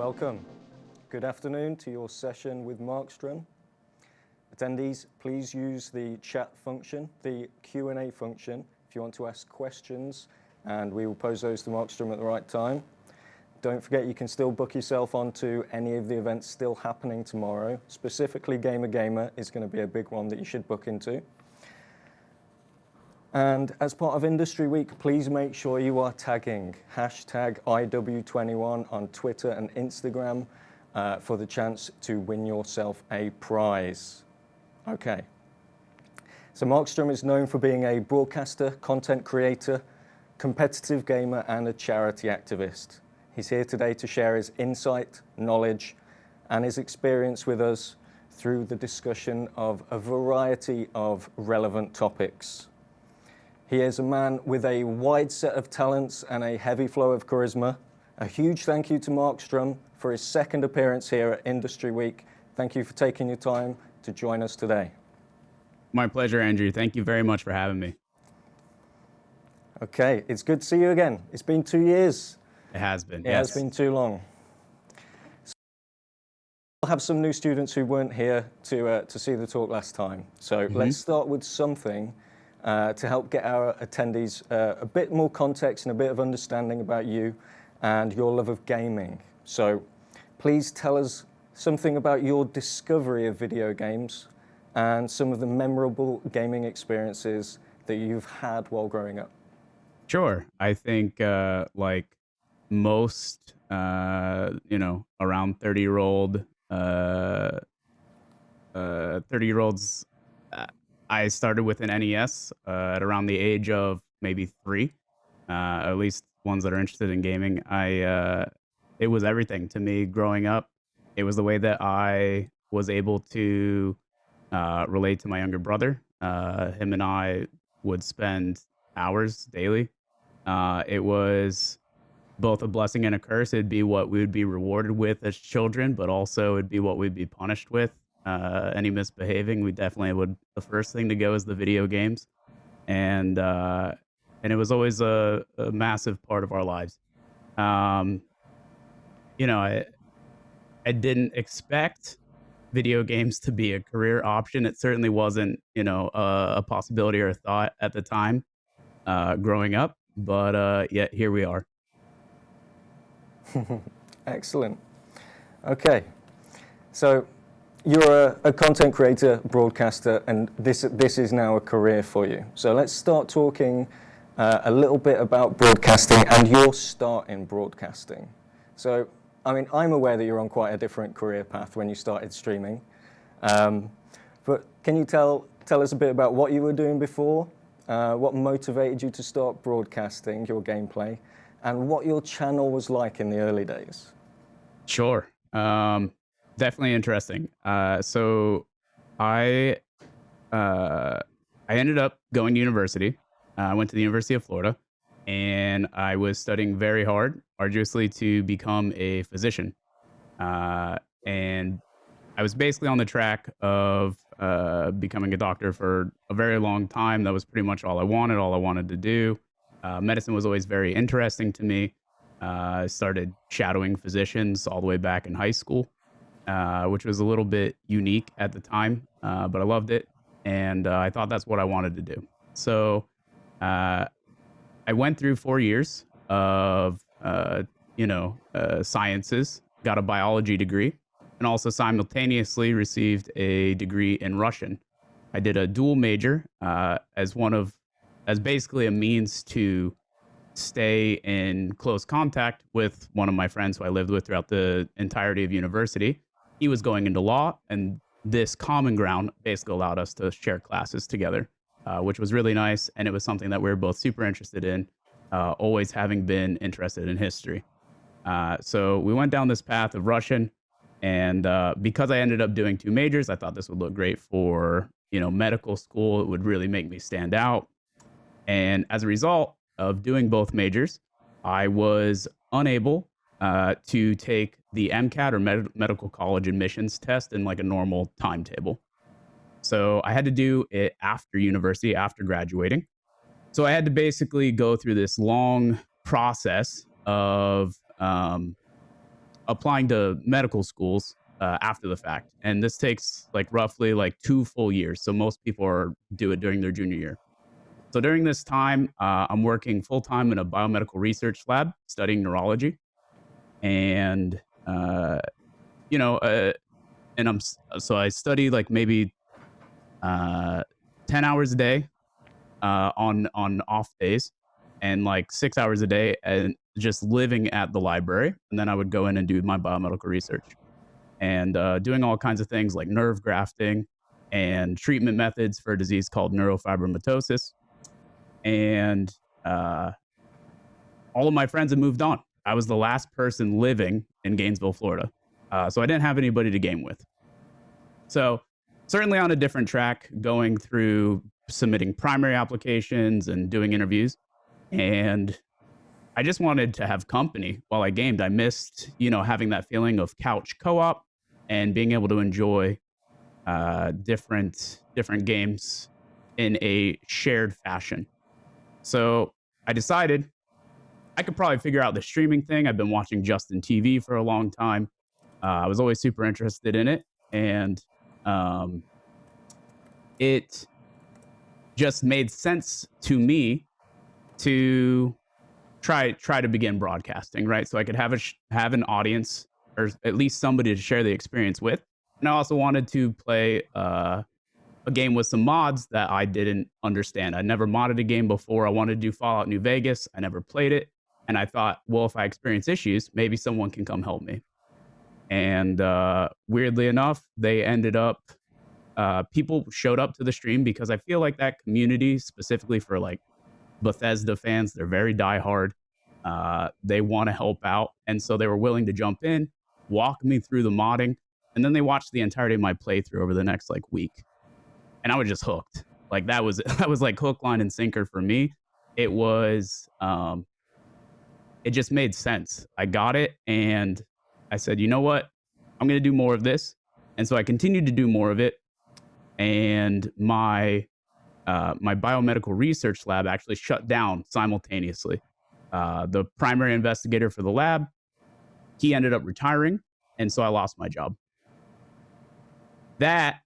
Welcome. Good afternoon to your session with Markstrom. Attendees, please use the chat function, the Q&A function, if you want to ask questions, and we will pose those to Markstrom at the right time. Don't forget you can still book yourself onto any of the events still happening tomorrow. Specifically, Gamer is going to be a big one that you should book into. And as part of Industry Week, please make sure you are tagging hashtag IW21 on Twitter and Instagram for the chance to win yourself a prize. Okay. So Markstrom is known for being a broadcaster, content creator, competitive gamer, and a charity activist. He's here today to share his insight, knowledge, and his experience with us through the discussion of a variety of relevant topics. He is a man with a wide set of talents and a heavy flow of charisma. A huge thank you to Markstrom for his second appearance here at Industry Week. Thank you for taking your time to join us today. My pleasure, Andrew. Thank you very much for having me. Okay, it's good to see you again. It's been 2 years. It has been, yes. It has been too long. So we'll have some new students who weren't here to see the talk last time. So let's start with something to help get our attendees a bit more context and a bit of understanding about you and your love of gaming. So please tell us something about your discovery of video games and some of the memorable gaming experiences that you've had while growing up. Sure. I think like most, around 30-year-olds, I started with an NES at around the age of maybe 3, at least ones that are interested in gaming. It was everything to me growing up. It was the way that I was able to relate to my younger brother. Him and I would spend hours daily. It was both a blessing and a curse. It'd be what we would be rewarded with as children, but also it'd be what we'd be punished with. Any misbehaving, we definitely would. The first thing to go is the video games, and it was always a massive part of our lives. I didn't expect video games to be a career option. It certainly wasn't, a possibility or a thought at the time growing up, but yet here we are. Excellent. Okay, so you're a content creator, broadcaster, and this is now a career for you. So let's start talking a little bit about broadcasting and your start in broadcasting. So, I mean, I'm aware that you're on quite a different career path when you started streaming. But can you tell us a bit about what you were doing before, what motivated you to start broadcasting your gameplay, and what your channel was like in the early days? Sure. Definitely interesting. So I ended up going to university. I went to the University of Florida, and I was studying very hard, arduously, to become a physician. And I was basically on the track of becoming a doctor for a very long time. That was pretty much all I wanted to do. Medicine was always very interesting to me. I started shadowing physicians all the way back in high school. Which was a little bit unique at the time, but I loved it, and I thought that's what I wanted to do. So I went through 4 years of, sciences, got a biology degree, and also simultaneously received a degree in Russian. I did a dual major as basically a means to stay in close contact with one of my friends who I lived with throughout the entirety of university. He was going into law, and this common ground basically allowed us to share classes together, which was really nice, and it was something that we were both super interested in, always having been interested in history. So we went down this path of Russian, and because I ended up doing 2 majors, I thought this would look great for, medical school. It would really make me stand out. And as a result of doing both majors, I was unable to take the MCAT or medical college admissions test in like a normal timetable. So I had to do it after university, after graduating. So I had to basically go through this long process of applying to medical schools after the fact. And this takes like roughly like 2 full years. So most people do it during their junior year. So during this time, I'm working full time in a biomedical research lab studying neurology. And, you know, and so I study like maybe 10 hours a day on off days, and like 6 hours a day, and just living at the library. And then I would go in and do my biomedical research and doing all kinds of things like nerve grafting and treatment methods for a disease called neurofibromatosis. And all of my friends had moved on. I was the last person living in Gainesville, Florida. So I didn't have anybody to game with. So certainly on a different track, going through submitting primary applications and doing interviews. And I just wanted to have company while I gamed. I missed, you know, having that feeling of couch co-op and being able to enjoy different games in a shared fashion. So I decided I could probably figure out the streaming thing. I've been watching Justin TV for a long time. I was always super interested in it. And it just made sense to me to try to begin broadcasting, right? So I could have an audience, or at least somebody to share the experience with. And I also wanted to play a game with some mods that I didn't understand. I never modded a game before. I wanted to do Fallout New Vegas. I never played it. And I thought, well, if I experience issues, maybe someone can come help me. And weirdly enough, they ended up, people showed up to the stream because I feel like that community, specifically for like Bethesda fans, they're very diehard. They want to help out. And so they were willing to jump in, walk me through the modding, and then they watched the entirety of my playthrough over the next like week. And I was just hooked. Like that was like hook, line, and sinker for me. It was, it just made sense. I got it. And I said, you know what? I'm going to do more of this. And so I continued to do more of it. And my biomedical research lab actually shut down simultaneously. The primary investigator for the lab, he ended up retiring. And so I lost my job. That,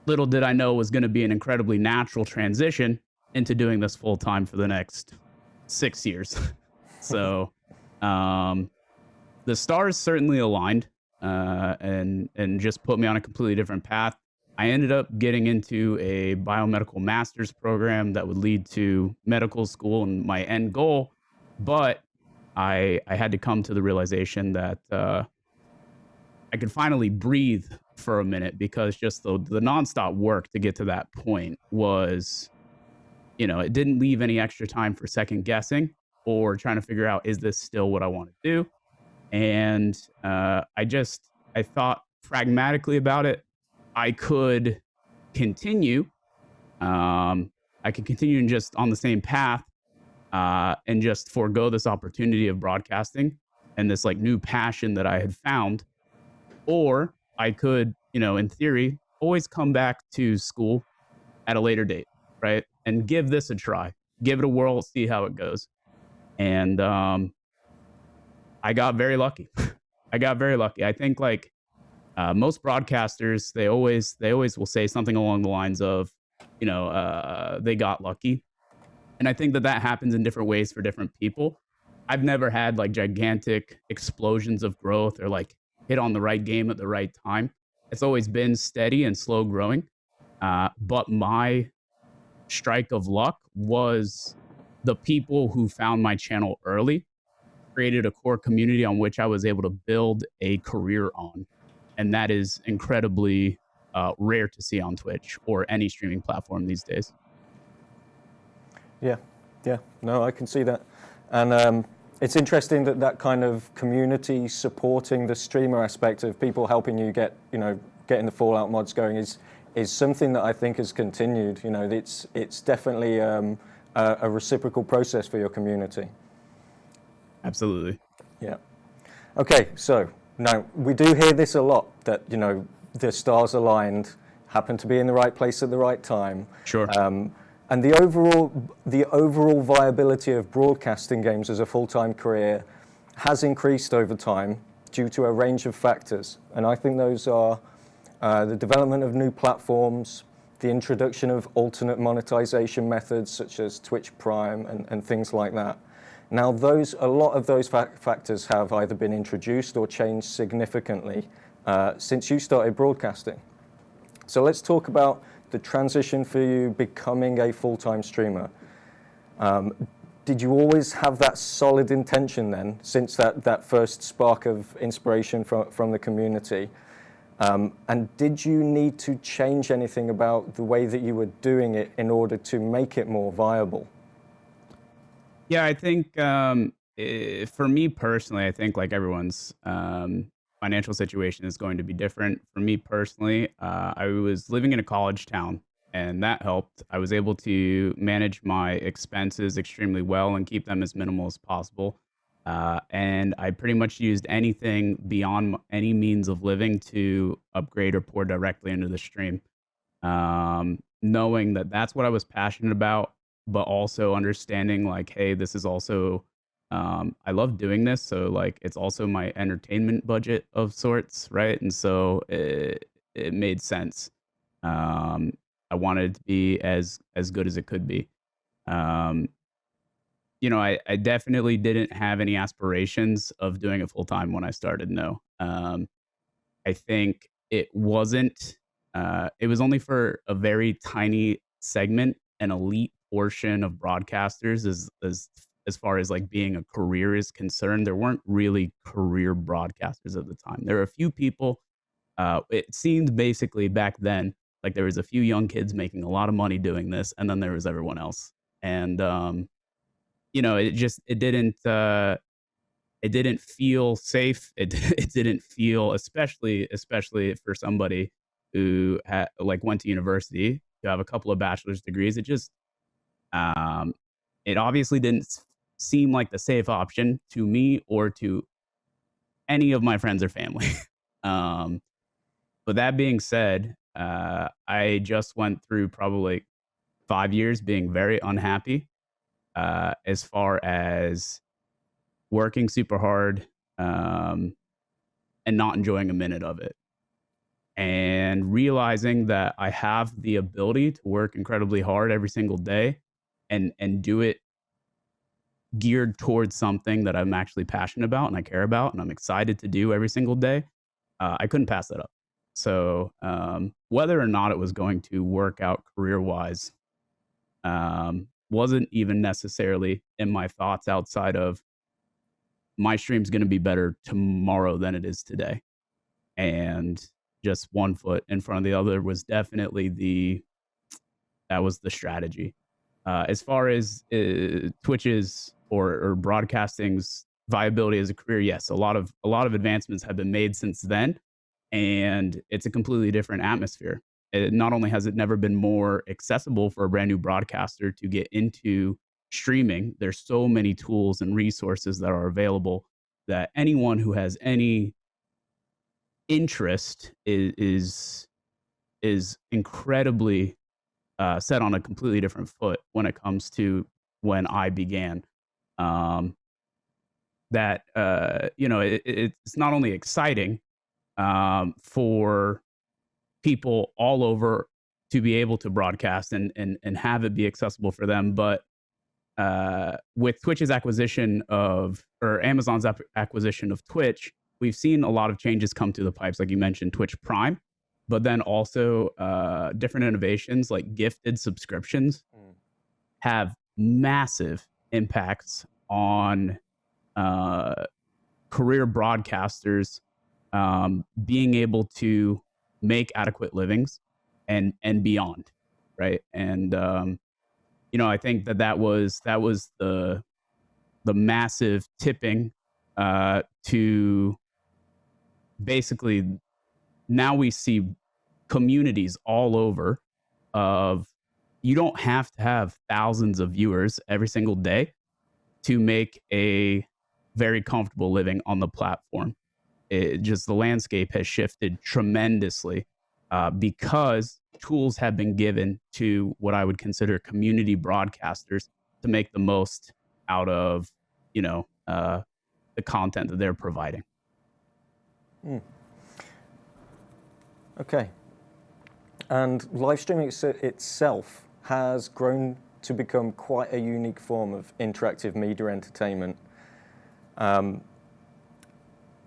little did I know, was going to be an incredibly natural transition into doing this full time for the next 6 years. So the stars certainly aligned and just put me on a completely different path. I ended up getting into a biomedical master's program that would lead to medical school and my end goal. But I had to come to the realization that I could finally breathe for a minute, because just the nonstop work to get to that point was, you know, it didn't leave any extra time for second guessing or trying to figure out, is this still what I want to do? And I thought pragmatically about it. I could continue. I could continue and just on the same path and just forego this opportunity of broadcasting and this like new passion that I had found. Or I could, you know, in theory, always come back to school at a later date, right? And give this a try, give it a whirl, see how it goes. And I got very lucky. I got very lucky. I think like most broadcasters, they always will say something along the lines of, you know, they got lucky. And I think that happens in different ways for different people. I've never had like gigantic explosions of growth or like hit on the right game at the right time. It's always been steady and slow growing. But my strike of luck was the people who found my channel early, created a core community on which I was able to build a career on. And that is incredibly rare to see on Twitch or any streaming platform these days. Yeah. No, I can see that. And it's interesting that kind of community supporting the streamer aspect of people helping you getting the Fallout mods going is something that I think has continued. You know, it's definitely a reciprocal process for your community. Absolutely. Yeah. Okay, so now we do hear this a lot, that, you know, the stars aligned, happened to be in the right place at the right time. Sure. And the overall viability of broadcasting games as a full-time career has increased over time due to a range of factors. And I think those are the development of new platforms, the introduction of alternate monetization methods such as Twitch Prime and things like that. Now, a lot of those factors have either been introduced or changed significantly since you started broadcasting. So let's talk about the transition for you becoming a full-time streamer. Did you always have that solid intention then, since that first spark of inspiration from the community? And did you need to change anything about the way that you were doing it in order to make it more viable? Yeah, I think for me personally, I think like everyone's financial situation is going to be different. For me personally, I was living in a college town, and that helped. I was able to manage my expenses extremely well and keep them as minimal as possible. And I pretty much used anything beyond any means of living to upgrade or pour directly into the stream. Knowing that that's what I was passionate about, but also understanding like, hey, this is also, I love doing this. So like, it's also my entertainment budget of sorts, right? And so it made sense. I wanted it to be as good as it could be. Um, I definitely didn't have any aspirations of doing it full time when I started. No, I think it was only for a very tiny segment, an elite portion of broadcasters as far as like being a career is concerned. There weren't really career broadcasters at the time. There were a few people. It seemed basically back then like there was a few young kids making a lot of money doing this, and then there was everyone else. And it didn't feel safe. It didn't feel, especially for somebody who like went to university to have a couple of bachelor's degrees. Um, it obviously didn't seem like the safe option to me or to any of my friends or family. um, but that being said, I just went through probably 5 years being very unhappy as far as working super hard and not enjoying a minute of it. And realizing that I have the ability to work incredibly hard every single day and do it geared towards something that I'm actually passionate about and I care about and I'm excited to do every single day, I couldn't pass that up. So whether or not it was going to work out career-wise wasn't even necessarily in my thoughts outside of my stream's going to be better tomorrow than it is today. And just one foot in front of the other was definitely that was the strategy. As far as Twitch's or broadcasting's viability as a career, yes, a lot of advancements have been made since then, and it's a completely different atmosphere. Not only has it never been more accessible for a brand new broadcaster to get into streaming, there's so many tools and resources that are available that anyone who has any interest is incredibly set on a completely different foot when it comes to when I began. It's not only exciting for people all over to be able to broadcast and have it be accessible for them, but with Twitch's acquisition or Amazon's acquisition of Twitch, we've seen a lot of changes come through the pipes, like you mentioned, Twitch Prime, but then also different innovations like gifted subscriptions have massive impacts on career broadcasters being able to make adequate livings and beyond, right? And I think that was the massive tipping to basically now we see communities all over of you don't have to have thousands of viewers every single day to make a very comfortable living on the platform. The landscape has shifted tremendously because tools have been given to what I would consider community broadcasters to make the most out of the content that they're providing. Okay. And live streaming itself has grown to become quite a unique form of interactive media entertainment.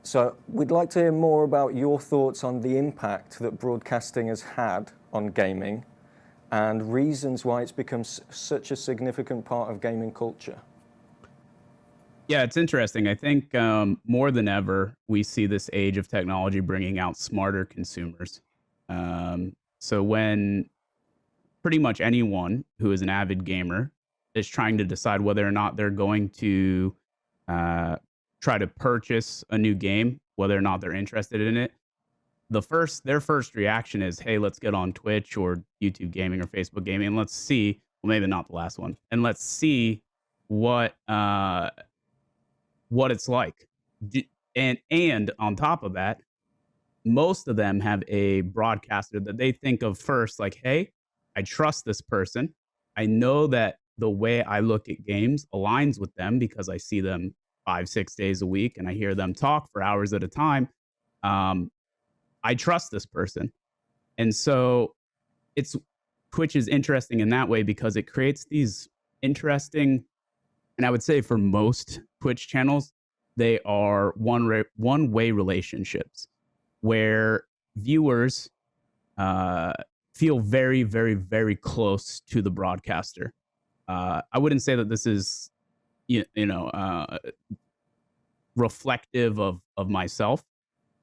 So we'd like to hear more about your thoughts on the impact that broadcasting has had on gaming and reasons why it's become such a significant part of gaming culture. Yeah, it's interesting. I think more than ever, we see this age of technology bringing out smarter consumers. So when pretty much anyone who is an avid gamer is trying to decide whether or not they're going to uh, try to purchase a new game, whether or not they're interested in it, their first reaction is, "Hey, let's get on Twitch or YouTube Gaming or Facebook Gaming, and let's see." Well, maybe not the last one, and let's see what what it's like. And on top of that, most of them have a broadcaster that they think of first, like, hey, I trust this person. I know that the way I look at games aligns with them because I see them 5, 6 days a week and I hear them talk for hours at a time. I trust this person. And so it's Twitch is interesting in that way because it creates these interesting, and I would say for most Twitch channels, they are one-way relationships where viewers feel very, very, very close to the broadcaster. I wouldn't say that this is, reflective of myself.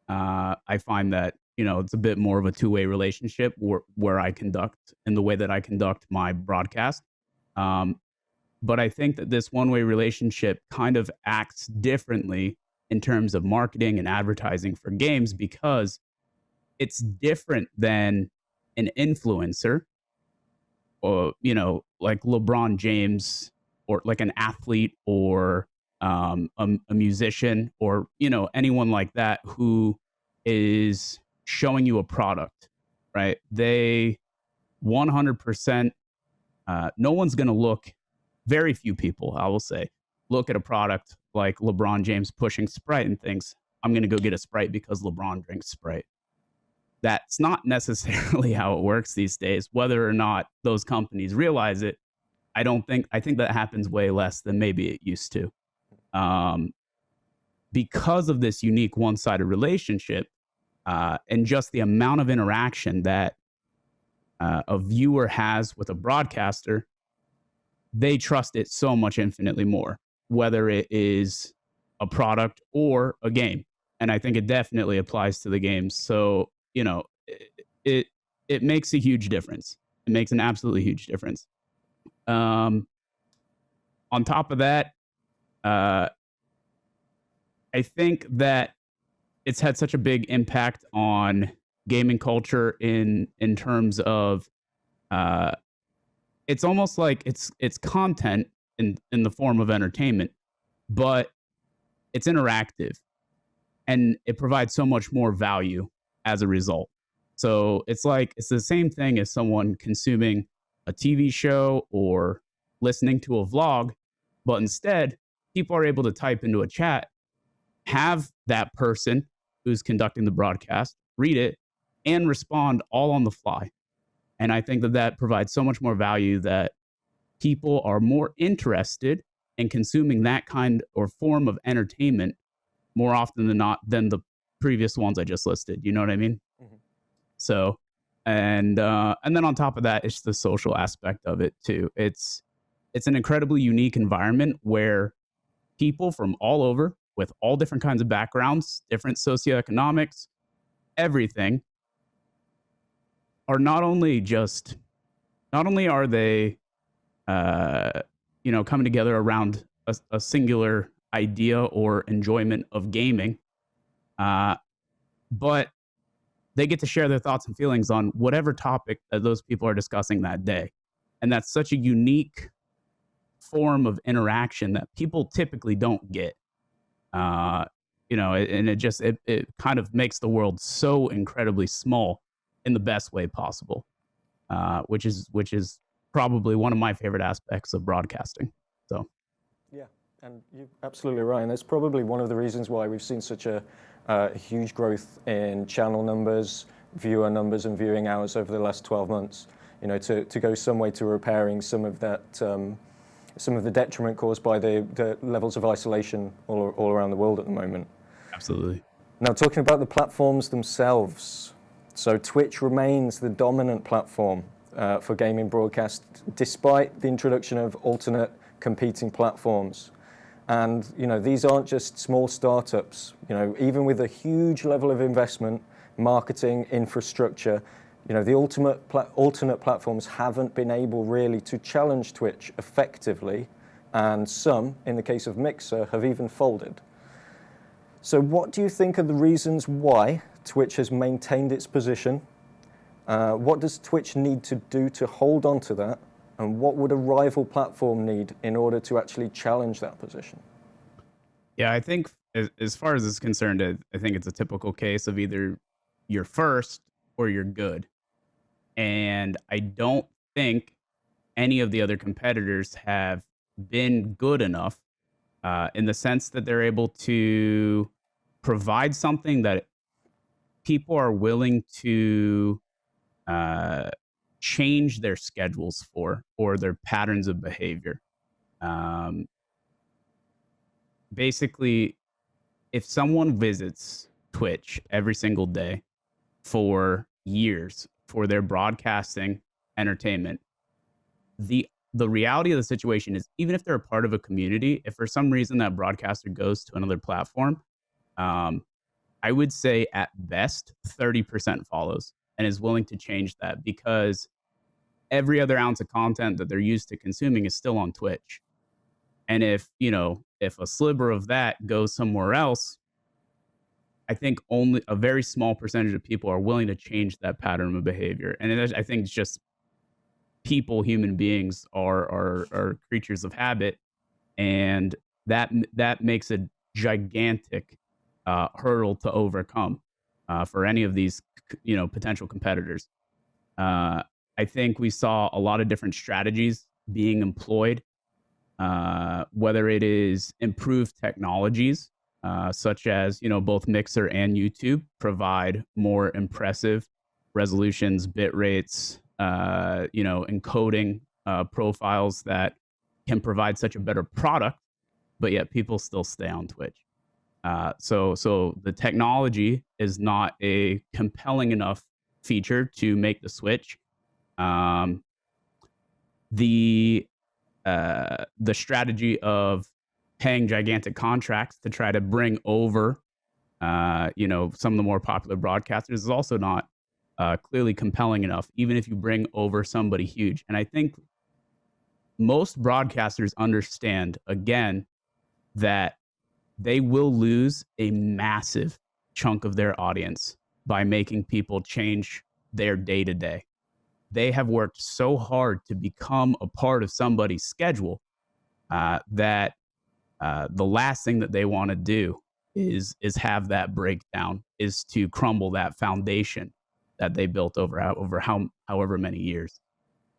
I find that it's a bit more of a two-way relationship where I conduct in the way that I conduct my broadcast. But I think that this one-way relationship kind of acts differently in terms of marketing and advertising for games because it's different than an influencer or, like LeBron James or like an athlete or a musician or, anyone like that who is showing you a product, right? They 100%, no one's going to look, very few people, I will say, look at a product like LeBron James pushing Sprite and thinks, I'm going to go get a Sprite because LeBron drinks Sprite. That's not necessarily how it works these days. Whether or not those companies realize it, I think that happens way less than maybe it used to. Because of this unique one-sided relationship and just the amount of interaction that a viewer has with a broadcaster, they trust it so much infinitely more, whether it is a product or a game. And I think it definitely applies to the games. So, it makes a huge difference. It makes an absolutely huge difference. On top of that, I think that it's had such a big impact on gaming culture in terms of it's almost like it's content in the form of entertainment, but it's interactive and it provides so much more value as a result. So it's the same thing as someone consuming a TV show or listening to a vlog, but instead people are able to type into a chat, have that person who's conducting the broadcast read it and respond all on the fly. And I think that provides so much more value that people are more interested in consuming that kind or form of entertainment more often than not than the previous ones I just listed. You know what I mean? Mm-hmm. So, and then on top of that, it's the social aspect of it too. It's an incredibly unique environment where people from all over with all different kinds of backgrounds, different socioeconomics, everything are not only are they coming together around a singular idea or enjoyment of gaming, but they get to share their thoughts and feelings on whatever topic that those people are discussing that day. And that's such a unique form of interaction that people typically don't get. And it kind of makes the world so incredibly small in the best way possible, which is probably one of my favorite aspects of broadcasting. So, yeah, and you're absolutely right. And that's probably one of the reasons why we've seen such a huge growth in channel numbers, viewer numbers, and viewing hours over the last 12 months. You know, to go some way to repairing some of that, some of the detriment caused by the levels of isolation all around the world at the moment. Absolutely. Now, talking about the platforms themselves, so Twitch remains the dominant platform for gaming broadcast, despite the introduction of alternate competing platforms. And you know, these aren't just small startups. You know, even with a huge level of investment, marketing, infrastructure, you know, the alternate platforms haven't been able really to challenge Twitch effectively, and some, in the case of Mixer, have even folded. So what do you think are the reasons why Twitch has maintained its position? What does Twitch need to do to hold on to that? And what would a rival platform need in order to actually challenge that position? Yeah, I think as far as it's concerned, I think it's a typical case of either you're first or you're good. And I don't think any of the other competitors have been good enough in the sense that they're able to provide something that people are willing to uh, change their schedules for or their patterns of behavior. Um, Basically, if someone visits Twitch every single day for years for their broadcasting entertainment, the reality of the situation is even if they're a part of a community, if for some reason that broadcaster goes to another platform, um, I would say at best 30% follows and is willing to change that because every other ounce of content that they're used to consuming is still on Twitch. And if, you know, if a sliver of that goes somewhere else, I think only a very small percentage of people are willing to change that pattern of behavior. And I think it's just people, human beings are creatures of habit, and that makes a gigantic hurdle to overcome for any of these, you know, potential competitors. I think we saw a lot of different strategies being employed, whether it is improved technologies, such as, you know, both Mixer and YouTube provide more impressive resolutions, bit rates, you know, encoding profiles that can provide such a better product, but yet people still stay on Twitch. So the technology is not a compelling enough feature to make the switch. Um, the the strategy of paying gigantic contracts to try to bring over, you know, some of the more popular broadcasters is also not clearly compelling enough, even if you bring over somebody huge. And I think most broadcasters understand, again, that they will lose a massive chunk of their audience by making people change their day to day. They have worked so hard to become a part of somebody's schedule that the last thing that they want to do is have that breakdown, is to crumble that foundation that they built over however many years,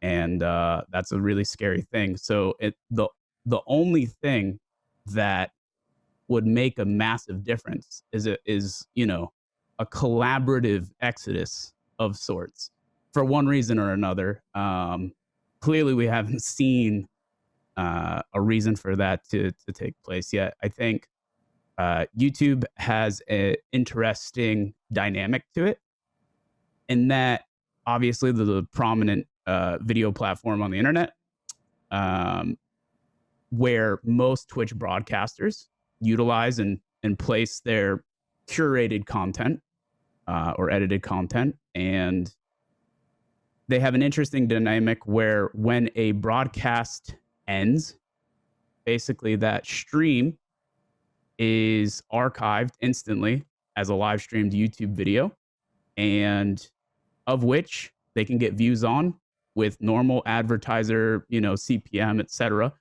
and that's a really scary thing. So the only thing that would make a massive difference is, you know, a collaborative exodus of sorts for one reason or another. Clearly, we haven't seen a reason for that to take place yet. I think YouTube has an interesting dynamic to it in that obviously the prominent video platform on the internet, um, where most Twitch broadcasters utilize and place their curated content or edited content. And they have an interesting dynamic where when a broadcast ends, basically that stream is archived instantly as a live streamed YouTube video, and of which they can get views on with normal advertiser, you know, CPM, et cetera,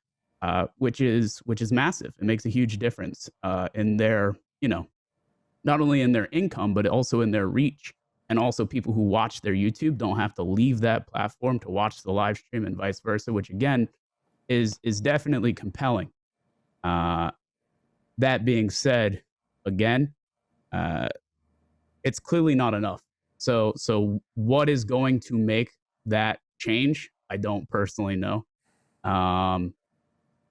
which is massive. It makes a huge difference in their, you know, not only in their income, but also in their reach. And also people who watch their YouTube don't have to leave that platform to watch the live stream and vice versa, which again is definitely compelling. That being said, again, it's clearly not enough. So what is going to make that change? I don't personally know.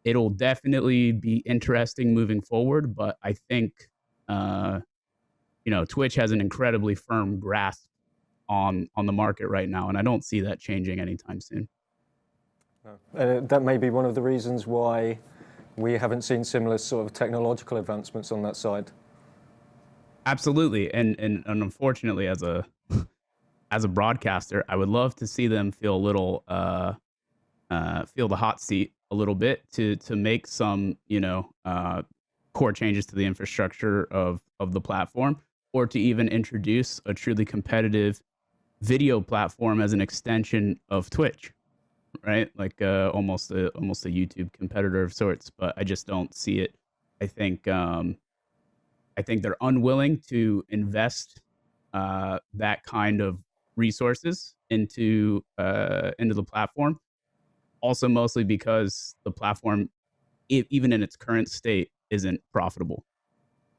It'll definitely be interesting moving forward, but I think Twitch has an incredibly firm grasp on the market right now, and I don't see that changing anytime soon. That may be one of the reasons why we haven't seen similar sort of technological advancements on that side. Absolutely, and unfortunately, as a broadcaster, I would love to see them feel a little feel the hot seat a little bit to make some core changes to the infrastructure of the platform, or to even introduce a truly competitive video platform as an extension of Twitch, right? Like almost a YouTube competitor of sorts. But I just don't see it. I think they're unwilling to invest that kind of resources into the platform. Also, mostly because the platform, even in its current state, isn't profitable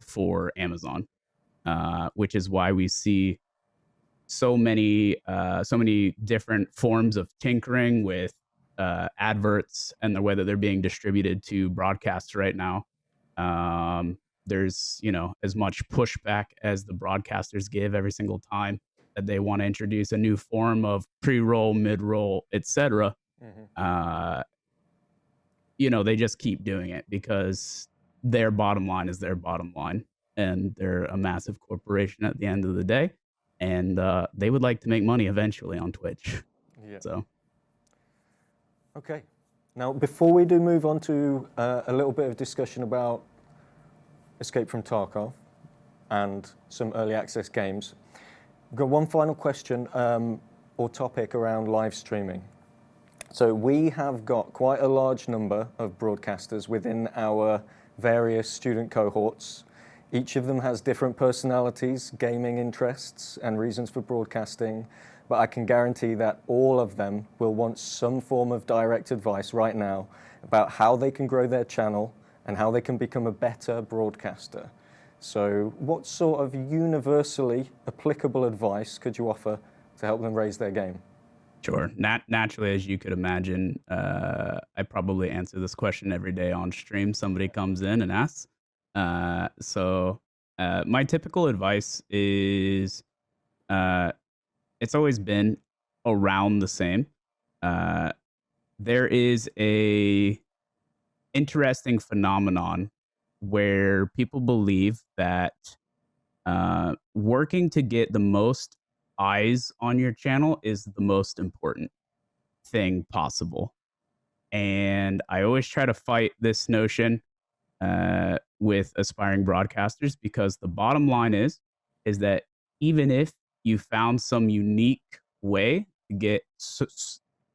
for Amazon, which is why we see so many different forms of tinkering with adverts and the way that they're being distributed to broadcasts right now. There's as much pushback as the broadcasters give every single time that they want to introduce a new form of pre-roll, mid-roll, etc. They just keep doing it because their bottom line is their bottom line, and they're a massive corporation at the end of the day, and they would like to make money eventually on Twitch. Yeah. So, okay. Now, before we do move on to a little bit of discussion about Escape from Tarkov and some early access games, I've got one final question or topic around live streaming. So we have got quite a large number of broadcasters within our various student cohorts. Each of them has different personalities, gaming interests, and reasons for broadcasting, but I can guarantee that all of them will want some form of direct advice right now about how they can grow their channel and how they can become a better broadcaster. So what sort of universally applicable advice could you offer to help them raise their game? Sure. Naturally, as you could imagine, I probably answer this question every day on stream. Somebody comes in and asks. So my typical advice is it's always been around the same. There is a interesting phenomenon where people believe that working to get the most eyes on your channel is the most important thing possible. And I always try to fight this notion with aspiring broadcasters, because the bottom line is that even if you found some unique way to get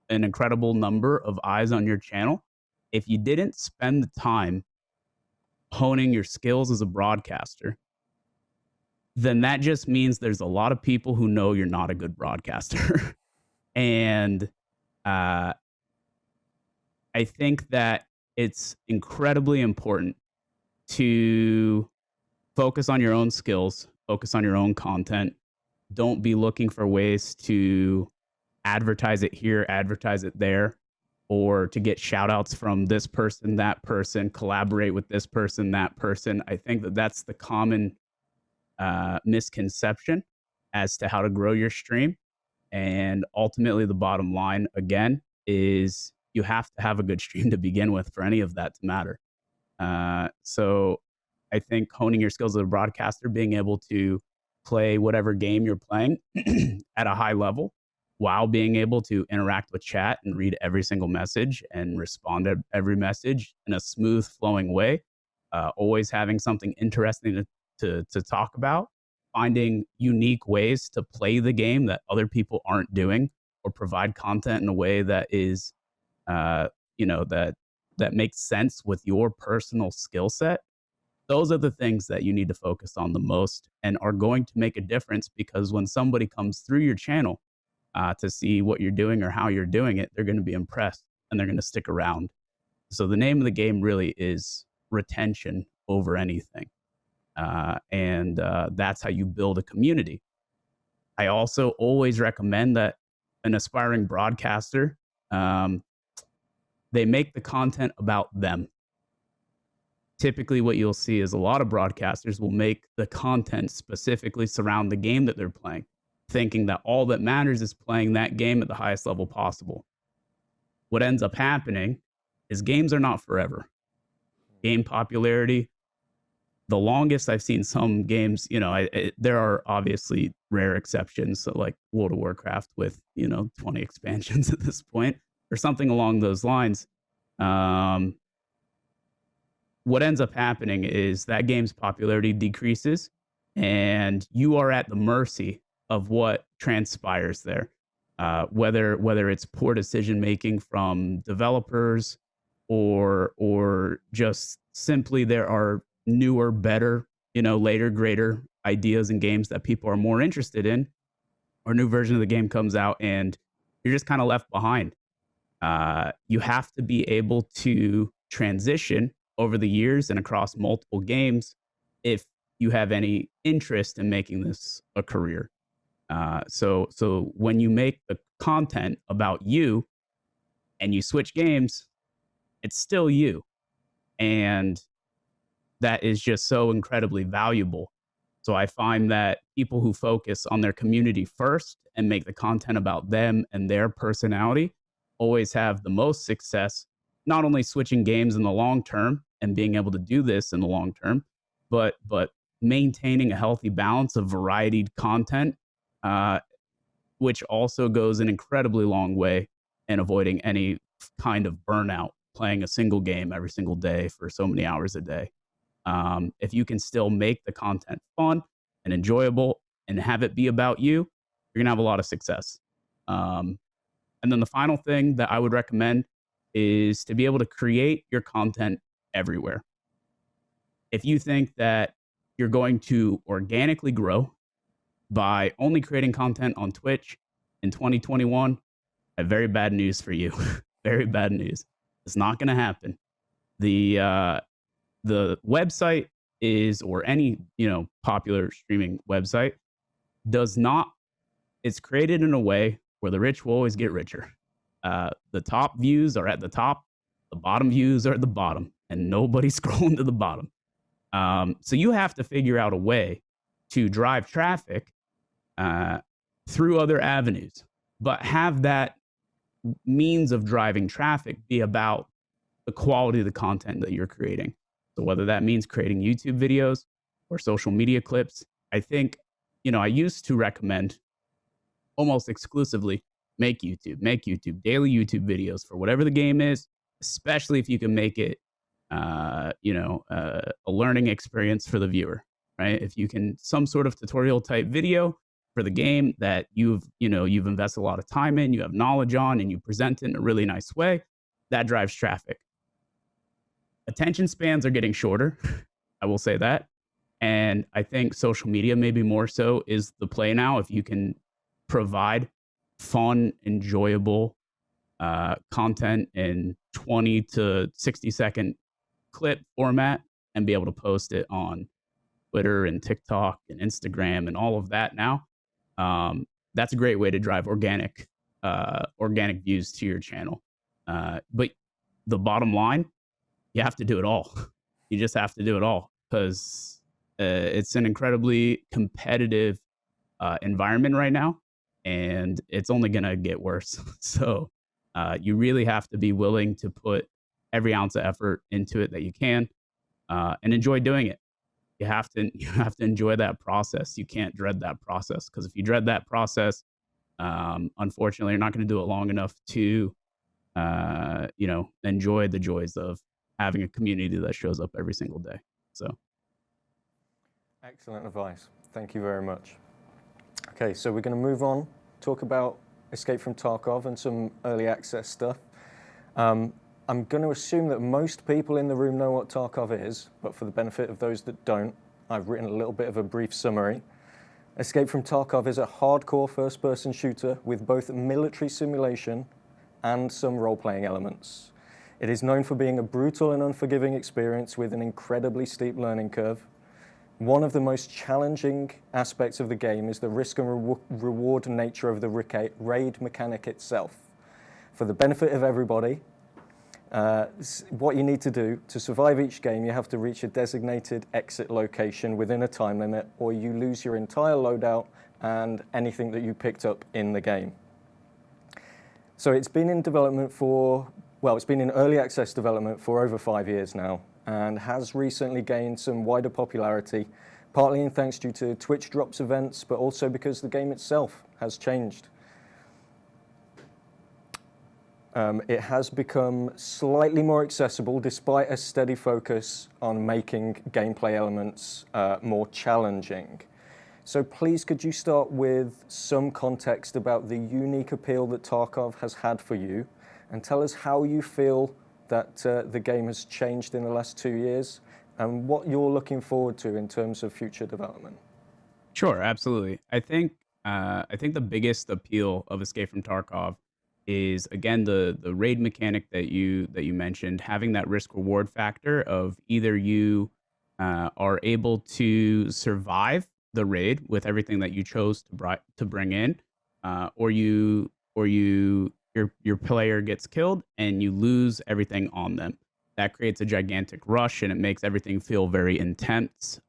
an incredible number of eyes on your channel, if you didn't spend the time honing your skills as a broadcaster, then that just means there's a lot of people who know you're not a good broadcaster. And I think that it's incredibly important to focus on your own skills, focus on your own content. Don't be looking for ways to advertise it here, advertise it there, or to get shout outs from this person, that person, collaborate with this person, that person. I think that that's the common misconception as to how to grow your stream. And ultimately, the bottom line, again, is you have to have a good stream to begin with for any of that to matter. So I think honing your skills as a broadcaster, being able to play whatever game you're playing at a high level, while being able to interact with chat and read every single message and respond to every message in a smooth flowing way, always having something interesting to talk about, finding unique ways to play the game that other people aren't doing, or provide content in a way that is, that makes sense with your personal skill set. Those are the things that you need to focus on the most and are going to make a difference, because when somebody comes through your channel to see what you're doing or how you're doing it, they're going to be impressed and they're going to stick around. So the name of the game really is retention over anything. and that's how you build a community. I also always recommend that an aspiring broadcaster, they make the content about them. Typically, what you'll see is a lot of broadcasters will make the content specifically surround the game that they're playing, thinking that all that matters is playing that game at the highest level possible. What ends up happening is games are not forever. Game popularity, the longest I've seen some games, there are obviously rare exceptions, so like World of Warcraft with 20 expansions at this point, or something along those lines. What ends up happening is that game's popularity decreases, and you are at the mercy of what transpires there. Whether it's poor decision making from developers, or just simply there are newer, better, later, greater ideas and games that people are more interested in, or a new version of the game comes out and you're just kind of left behind. You have to be able to transition over the years and across multiple games if you have any interest in making this a career. So when you make the content about you and you switch games, it's still you. And that is just so incredibly valuable. So I find that people who focus on their community first and make the content about them and their personality always have the most success, not only switching games in the long term and being able to do this in the long term, but maintaining a healthy balance of varied content, which also goes an incredibly long way in avoiding any kind of burnout playing a single game every single day for so many hours a day. If you can still make the content fun and enjoyable and have it be about you, you're going to have a lot of success. And then the final thing that I would recommend is to be able to create your content everywhere. If you think that you're going to organically grow by only creating content on Twitch in 2021, I have very bad news for you. Very bad news. It's not going to happen. The website is, or any popular streaming website, does not. It's created in a way where the rich will always get richer. The top views are at the top, the bottom views are at the bottom, and nobody's scrolling to the bottom. So you have to figure out a way to drive traffic through other avenues, but have that means of driving traffic be about the quality of the content that you're creating. So whether that means creating YouTube videos or social media clips, I think, I used to recommend almost exclusively make YouTube daily YouTube videos for whatever the game is, especially if you can make it, a learning experience for the viewer, right? If you can, some sort of tutorial type video for the game that you've invested a lot of time in, you have knowledge on, and you present it in a really nice way, that drives traffic. Attention spans are getting shorter. I will say that. And I think social media, maybe more so, is the play now. If you can provide fun, enjoyable content in 20 to 60-second clip format and be able to post it on Twitter and TikTok and Instagram and all of that now, that's a great way to drive organic views to your channel. But the bottom line, you have to do it all. You just have to do it all, because it's an incredibly competitive environment right now, and it's only going to get worse. So you really have to be willing to put every ounce of effort into it that you can, and enjoy doing it. You have to enjoy that process. You can't dread that process, because if you dread that process, unfortunately, you're not going to do it long enough to enjoy the joys of having a community that shows up every single day. So excellent advice. Thank you very much. Okay, so we're going to move on, talk about Escape from Tarkov and some early access stuff. I'm going to assume that most people in the room know what Tarkov is, but for the benefit of those that don't, I've written a little bit of a brief summary. Escape from Tarkov is a hardcore first-person shooter with both military simulation and some role-playing elements. It is known for being a brutal and unforgiving experience with an incredibly steep learning curve. One of the most challenging aspects of the game is the risk and reward nature of the raid mechanic itself. For the benefit of everybody, what you need to do to survive each game, you have to reach a designated exit location within a time limit, or you lose your entire loadout and anything that you picked up in the game. So it's been in development it's been in early access development for over 5 years now, and has recently gained some wider popularity, partly in thanks due to Twitch Drops events, but also because the game itself has changed. It has become slightly more accessible despite a steady focus on making gameplay elements more challenging. So please, could you start with some context about the unique appeal that Tarkov has had for you, and tell us how you feel that the game has changed in the last 2 years, and what you're looking forward to in terms of future development? Sure, absolutely. I think the biggest appeal of Escape from Tarkov is, again, the raid mechanic that you mentioned, having that risk reward factor of either you are able to survive the raid with everything that you chose to bring in, or your player gets killed and you lose everything on them. That creates a gigantic rush and it makes everything feel very intense.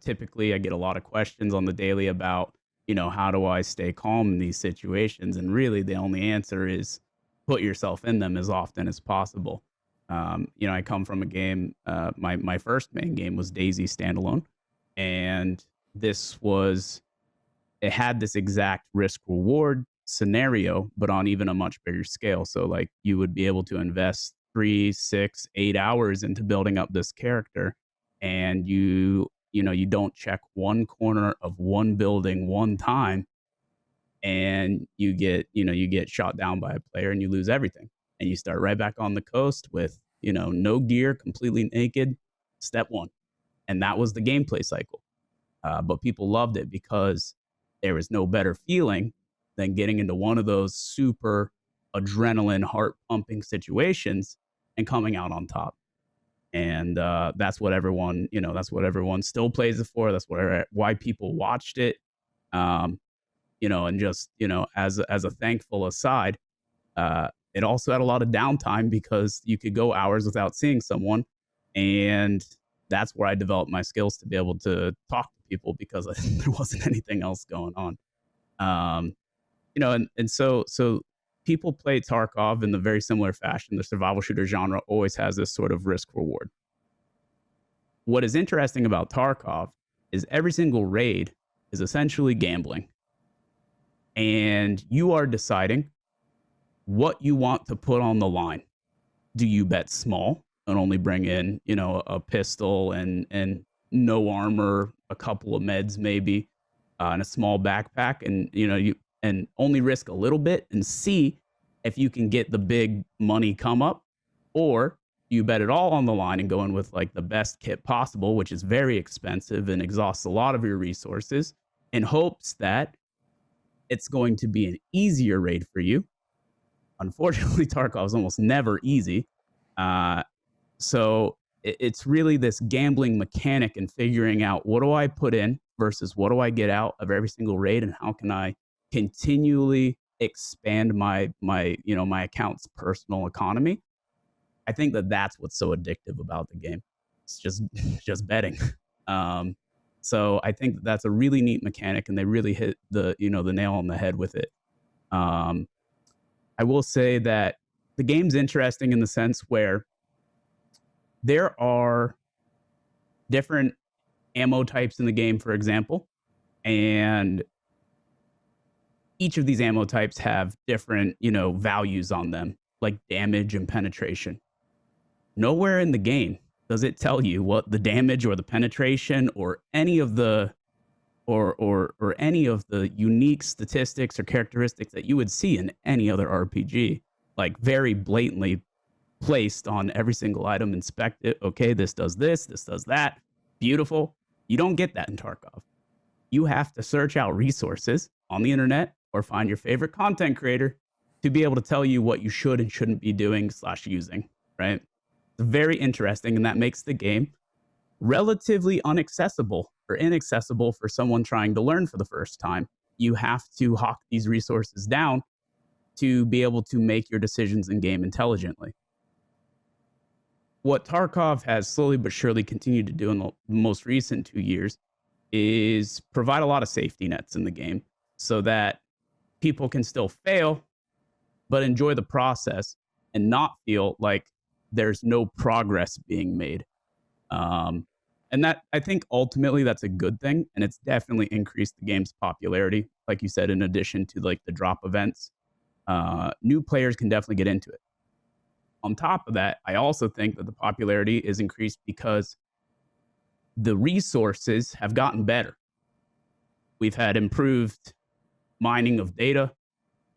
Typically, I get a lot of questions on the daily about, how do I stay calm in these situations? And really, the only answer is put yourself in them as often as possible. I come from a game. My first main game was DayZ standalone, and it had this exact risk reward scenario, but on even a much bigger scale. So like you would be able to invest 3, 6, 8 hours into building up this character, and you don't check one corner of one building one time, and you get shot down by a player and you lose everything, and you start right back on the coast with no gear, completely naked, step one. And that was the gameplay cycle. But people loved it because there was no better feeling than getting into one of those super adrenaline, heart pumping situations and coming out on top. And that's what everyone still plays it for. That's why people watched it. And just as a thankful aside, it also had a lot of downtime because you could go hours without seeing someone, and that's where I developed my skills to be able to talk to people because there wasn't anything else going on. So people play Tarkov in the very similar fashion. The survival shooter genre always has this sort of risk reward. What is interesting about Tarkov is every single raid is essentially gambling, and you are deciding what you want to put on the line. Do you bet small and only bring in, a pistol and no armor, a couple of meds maybe, and a small backpack, and you only risk a little bit and see if you can get the big money come up, or you bet it all on the line and go in with like the best kit possible, which is very expensive and exhausts a lot of your resources, in hopes that it's going to be an easier raid for you. Unfortunately, Tarkov is almost never easy. So it's really this gambling mechanic and figuring out, what do I put in versus what do I get out of every single raid, and how can I continually expand my account's personal economy. I think that's what's so addictive about the game. It's just betting. So I think that's a really neat mechanic, and they really hit the nail on the head with it. I will say that the game's interesting in the sense where there are different ammo types in the game, for example, and each of these ammo types have different, values on them, like damage and penetration. Nowhere in the game does it tell you what the damage or the penetration or any of the any of the unique statistics or characteristics that you would see in any other RPG, like very blatantly placed on every single item. Inspect it. Okay, this does this does that. Beautiful. You don't get that in Tarkov. You have to search out resources on the internet or find your favorite content creator to be able to tell you what you should and shouldn't be doing / using, right? It's very interesting, and that makes the game relatively inaccessible or inaccessible for someone trying to learn for the first time. You have to hawk these resources down to be able to make your decisions in game intelligently. What Tarkov has slowly but surely continued to do in the most recent 2 years is provide a lot of safety nets in the game so that people can still fail, but enjoy the process and not feel like there's no progress being made. And that, I think, ultimately that's a good thing, and it's definitely increased the game's popularity. Like you said, in addition to like the drop events, new players can definitely get into it. On top of that, I also think that the popularity is increased because the resources have gotten better. We've had improved mining of data.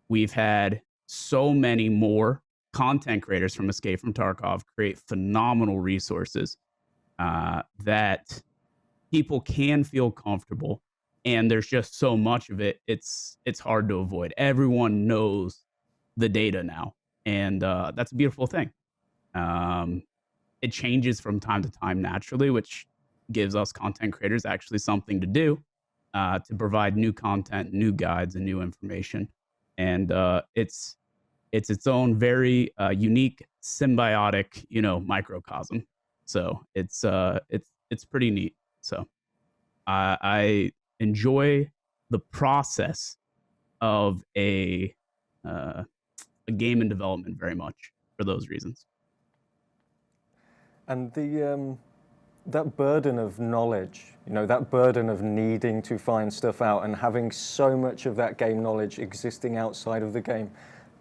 We've had so many more content creators from Escape from Tarkov create phenomenal resources that people can feel comfortable. And there's just so much of it. It's hard to avoid. Everyone knows the data now, and that's a beautiful thing. It changes from time to time naturally, which gives us content creators actually something to do to provide new content, new guides, and new information. And it's its own very unique symbiotic, microcosm. So it's pretty neat. So I enjoy the process of a game in development very much for those reasons. And that burden of knowledge, that burden of needing to find stuff out and having so much of that game knowledge existing outside of the game,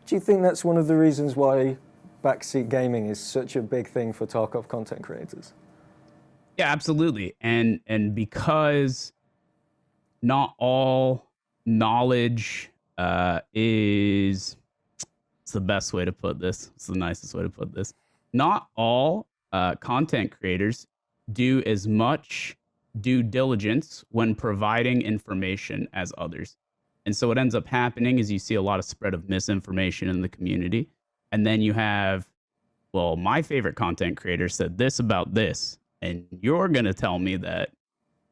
do you think that's one of the reasons why backseat gaming is such a big thing for Tarkov content creators? Yeah, absolutely. And because not all knowledge is, it's the best way to put this. It's the nicest way to put this. Not all content creators do as much due diligence when providing information as others. And so what ends up happening is you see a lot of spread of misinformation in the community. And then you have, well, my favorite content creator said this about this, and you're going to tell me that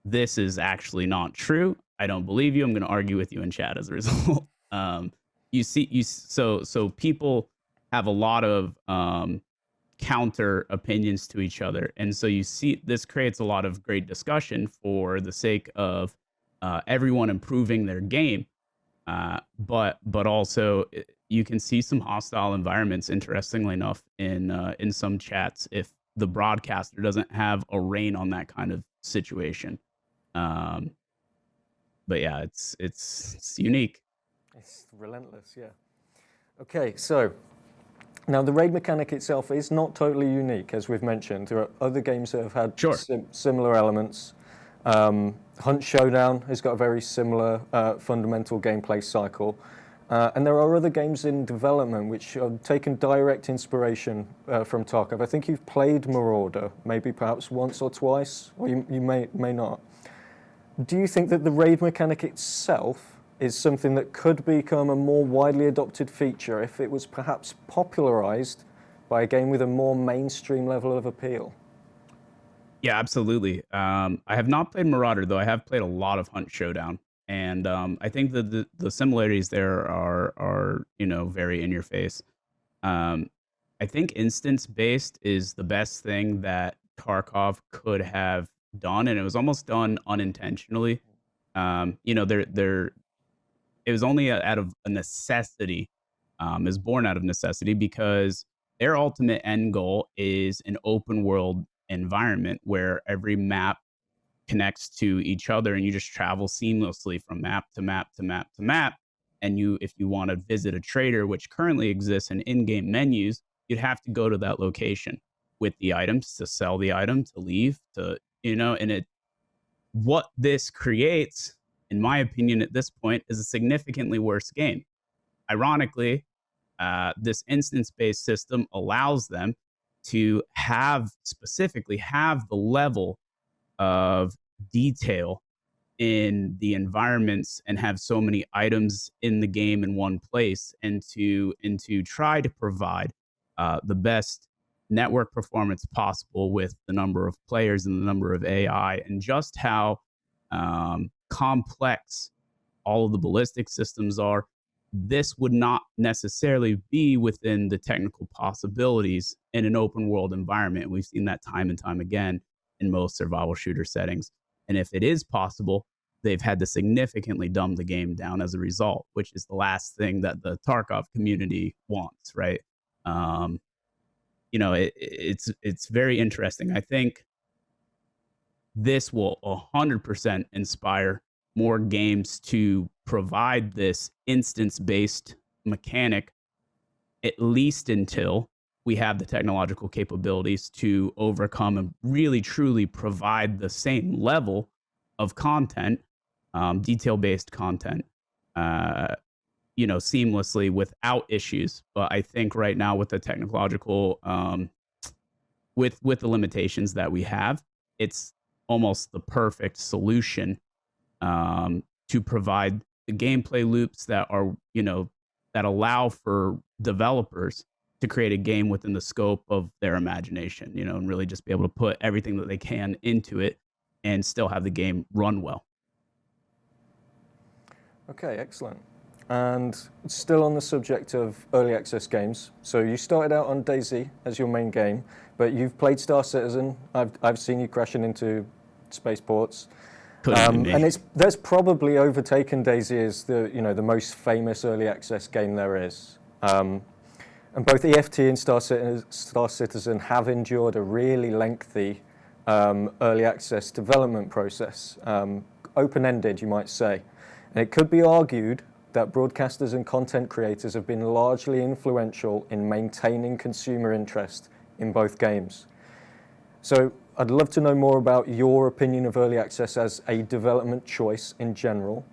this is actually not true. I don't believe you. I'm going to argue with you in chat as a result. So people have a lot of counter opinions to each other. And so you see this creates a lot of great discussion for the sake of everyone improving their game. But also you can see some hostile environments, interestingly enough, in some chats if the broadcaster doesn't have a rein on that kind of situation. But yeah, it's unique. It's relentless, yeah. Okay, so now the raid mechanic itself is not totally unique, as we've mentioned. There are other games that have had similar elements. Hunt Showdown has got a very similar fundamental gameplay cycle. And there are other games in development which have taken direct inspiration from Tarkov. I think you've played Marauder, maybe perhaps once or twice, or you may not. Do you think that the raid mechanic itself is something that could become a more widely adopted feature if it was perhaps popularized by a game with a more mainstream level of appeal? Yeah, absolutely. I have not played Marauder, though I have played a lot of Hunt Showdown. And I think that the similarities there are very in your face. I think instance-based is the best thing that Tarkov could have done, and it was almost done unintentionally. It was only out of a necessity, is born out of necessity because their ultimate end goal is an open world environment where every map connects to each other and you just travel seamlessly from map to map to map to map. And if you want to visit a trader, which currently exists in in-game menus, you'd have to go to that location with the items to sell the item, to leave, what this creates, in my opinion, at this point, is a significantly worse game. Ironically, this instance-based system allows them to specifically have the level of detail in the environments and have so many items in the game in one place, and to try to provide the best network performance possible with the number of players and the number of AI, and just how complex all of the ballistic systems are, this would not necessarily be within the technical possibilities in an open world environment. We've seen that time and time again in most survival shooter settings. And if it is possible, they've had to significantly dumb the game down as a result, which is the last thing that the Tarkov community wants, right? It's very interesting. I think this will 100% inspire more games to provide this instance-based mechanic, at least until we have the technological capabilities to overcome and really truly provide the same level of content, detail-based content, seamlessly without issues. But I think right now with the technological, with the limitations that we have, it's almost the perfect solution to provide the gameplay loops that are, that allow for developers to create a game within the scope of their imagination, and really just be able to put everything that they can into it and still have the game run well. Okay, excellent. And still on the subject of early access games, so you started out on DayZ as your main game, but you've played Star Citizen. I've seen you crashing into spaceports. And that's probably overtaken DayZ as the most famous early access game there is. And both EFT and Star Citizen have endured a really lengthy early access development process, open-ended, you might say. And it could be argued that broadcasters and content creators have been largely influential in maintaining consumer interest in both games. So I'd love to know more about your opinion of early access as a development choice in general.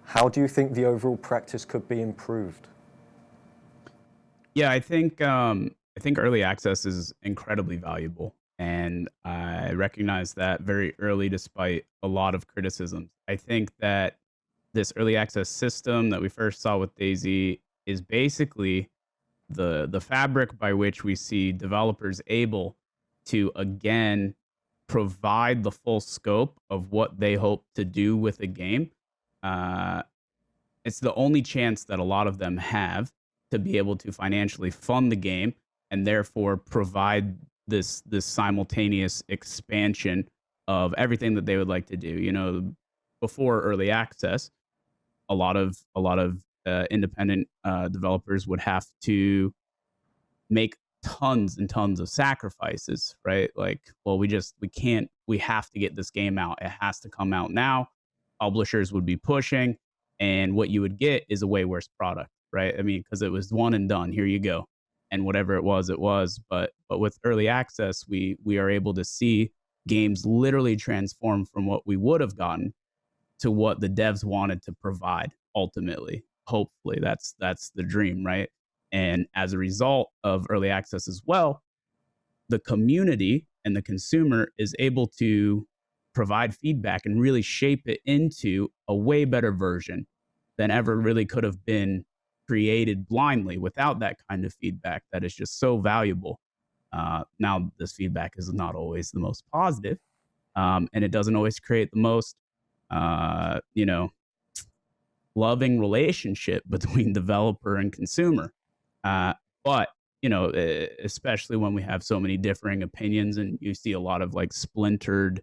How do you think the overall practice could be improved? Yeah, I think early access is incredibly valuable, and I recognize that very early, despite a lot of criticisms. I think that this early access system that we first saw with DayZ is basically the fabric by which we see developers able to again provide the full scope of what they hope to do with a game. It's the only chance that a lot of them have to be able to financially fund the game and therefore provide this simultaneous expansion of everything that they would like to do. Before early access, a lot of independent developers would have to make tons and tons of sacrifices, right? Like, well, we have to get this game out. It has to come out now. Publishers would be pushing, and what you would get is a way worse product, right? I mean, because it was one and done. Here you go. And whatever it was, it was. But with early access, we are able to see games literally transform from what we would have gotten to what the devs wanted to provide ultimately. Hopefully, that's the dream, right? And as a result of early access as well, the community and the consumer is able to provide feedback and really shape it into a way better version than ever really could have been created blindly without that kind of feedback that is just so valuable. Now, this feedback is not always the most positive, and it doesn't always create the most, loving relationship between developer and consumer. But especially when we have so many differing opinions and you see a lot of like splintered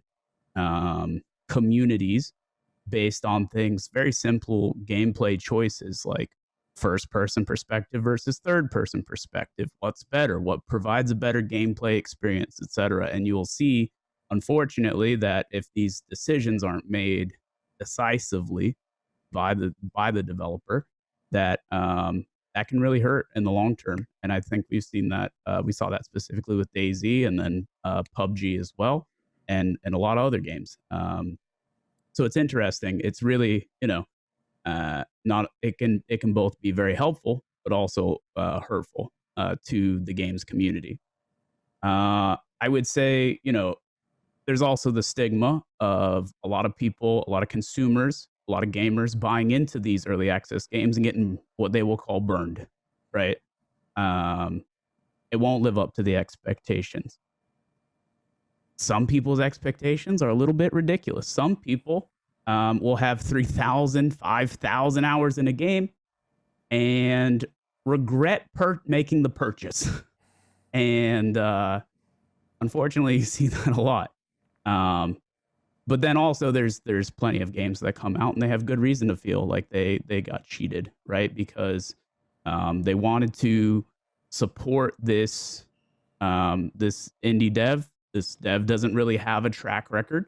communities based on things, very simple gameplay choices like first person perspective versus third person perspective. What's better? What provides a better gameplay experience, etc. And you will see, unfortunately, that if these decisions aren't made decisively by the developer, that that can really hurt in the long term. And I think we've seen that. We saw that specifically with DayZ and then PUBG as well, and a lot of other games. So it's interesting. It's really, it can both be very helpful, but also hurtful to the games community. I would say, there's also the stigma of a lot of people, a lot of consumers, a lot of gamers buying into these early access games and getting what they will call burned, right? It won't live up to the expectations. Some people's expectations are a little bit ridiculous. Some people will have 3,000, 5,000 hours in a game and regret making the purchase. And unfortunately, you see that a lot. But then also there's plenty of games that come out and they have good reason to feel like they got cheated, right? Because they wanted to support this this indie dev. This dev doesn't really have a track record.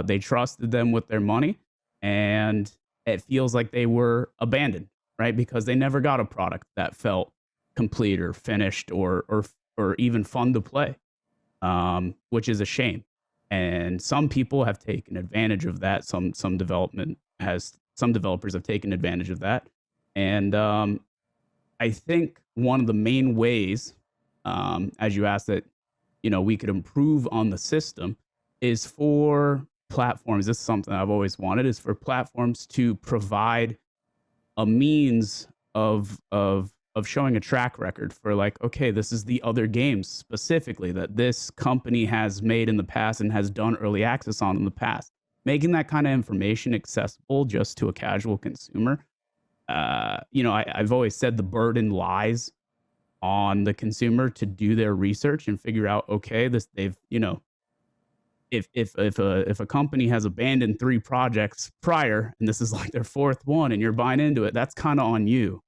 They trusted them with their money, and it feels like they were abandoned, right? Because they never got a product that felt complete or finished or even fun to play, which is a shame. And some people have taken advantage of that. Some developers have taken advantage of that. And I think one of the main ways, as you asked, that we could improve on the system is for platforms. This is something I've always wanted, is for platforms to provide a means of showing a track record for, like, okay, this is the other games specifically that this company has made in the past and has done early access on in the past. Making that kind of information accessible just to a casual consumer. I've always said the burden lies on the consumer to do their research and figure out, okay, if a company has abandoned 3 projects prior and this is like their 4th one and you're buying into it, that's kind of on you.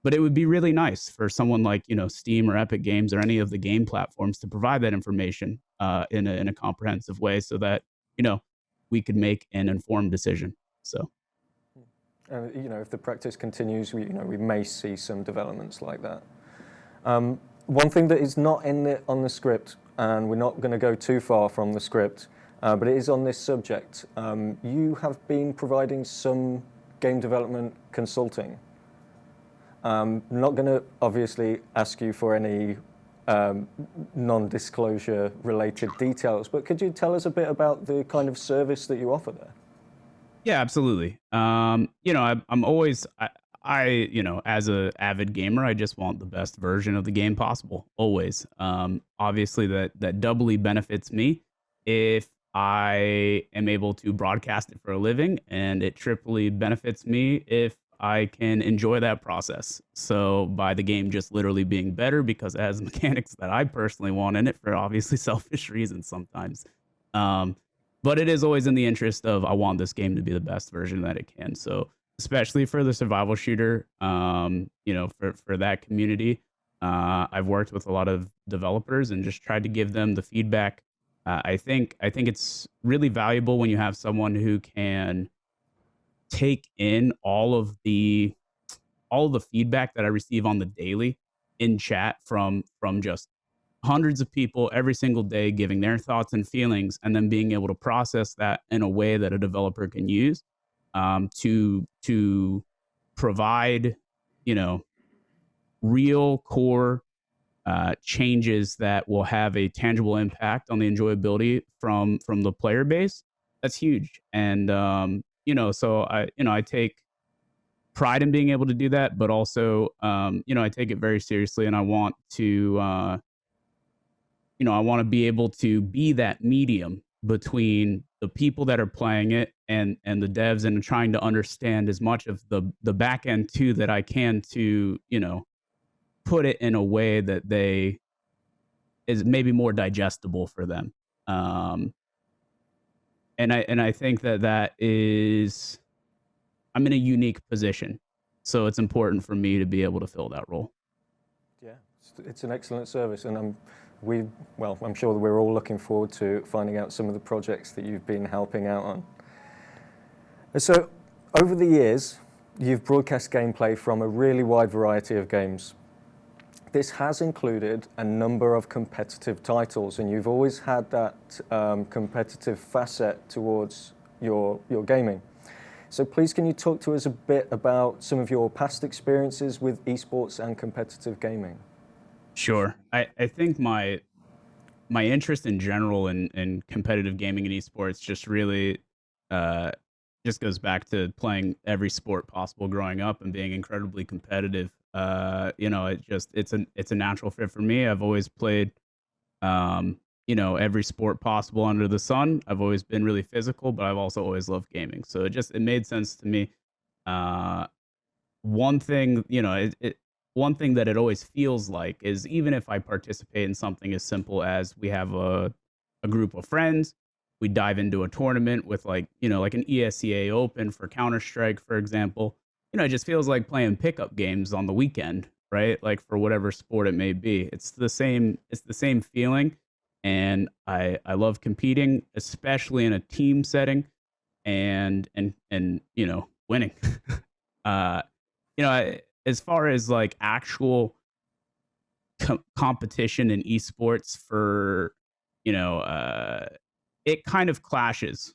But it would be really nice for someone like, Steam or Epic Games or any of the game platforms to provide that information in a comprehensive way so that, we could make an informed decision. So, if the practice continues, we may see some developments like that. One thing that is not on the script, and we're not going to go too far from the script, but it is on this subject. You have been providing some game development consulting. I'm not going to obviously ask you for any non-disclosure related details, but could you tell us a bit about the kind of service that you offer there? yeah, absolutely. I'm always, as a avid gamer, I just want the best version of the game possible, always. Obviously, that doubly benefits me if I am able to broadcast it for a living, and it triply benefits me if I can enjoy that process. So by the game just literally being better because it has mechanics that I personally want in it for obviously selfish reasons sometimes. But it is always in the interest of, I want this game to be the best version that it can. So especially for the survival shooter, for that community, I've worked with a lot of developers and just tried to give them the feedback. I think it's really valuable when you have someone who can take in all of the feedback that I receive on the daily in chat from just hundreds of people every single day giving their thoughts and feelings, and then being able to process that in a way that a developer can use to provide, real core changes that will have a tangible impact on the enjoyability from the player base. That's huge. And so I take pride in being able to do that, but also I take it very seriously, and I want to be able to be that medium between the people that are playing it and the devs, and trying to understand as much of the back end too that I can to, put it in a way that is maybe more digestible for them. And I think that is, I'm in a unique position. So it's important for me to be able to fill that role. Yeah, it's an excellent service, and I'm sure that we're all looking forward to finding out some of the projects that you've been helping out on. So, over the years, you've broadcast gameplay from a really wide variety of games. This has included a number of competitive titles, and you've always had that competitive facet towards your gaming. So please, can you talk to us a bit about some of your past experiences with esports and competitive gaming? Sure. I think my interest in general in competitive gaming and esports just really just goes back to playing every sport possible growing up and being incredibly competitive. It's a natural fit for me. I've always played every sport possible under the sun. I've always been really physical, but I've also always loved gaming. So it made sense to me. Uh, one thing, one thing that it always feels like is even if I participate in something as simple as we have a group of friends, we dive into a tournament with like an ESEA Open for Counter Strike, for example. It just feels like playing pickup games on the weekend, right? Like for whatever sport it may be. It's the same feeling. And I love competing, especially in a team setting and winning. uh as far as like actual competition in esports for you know it kind of clashes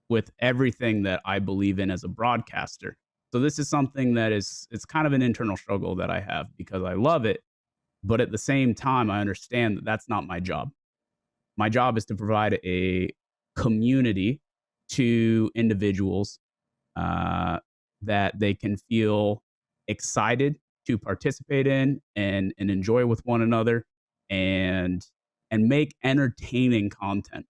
with everything that I believe in as a broadcaster. So this is something that it's kind of an internal struggle that I have because I love it, but at the same time I understand that that's not my job. My job is to provide a community to individuals uh, that they can feel excited to participate in and enjoy with one another and make entertaining content.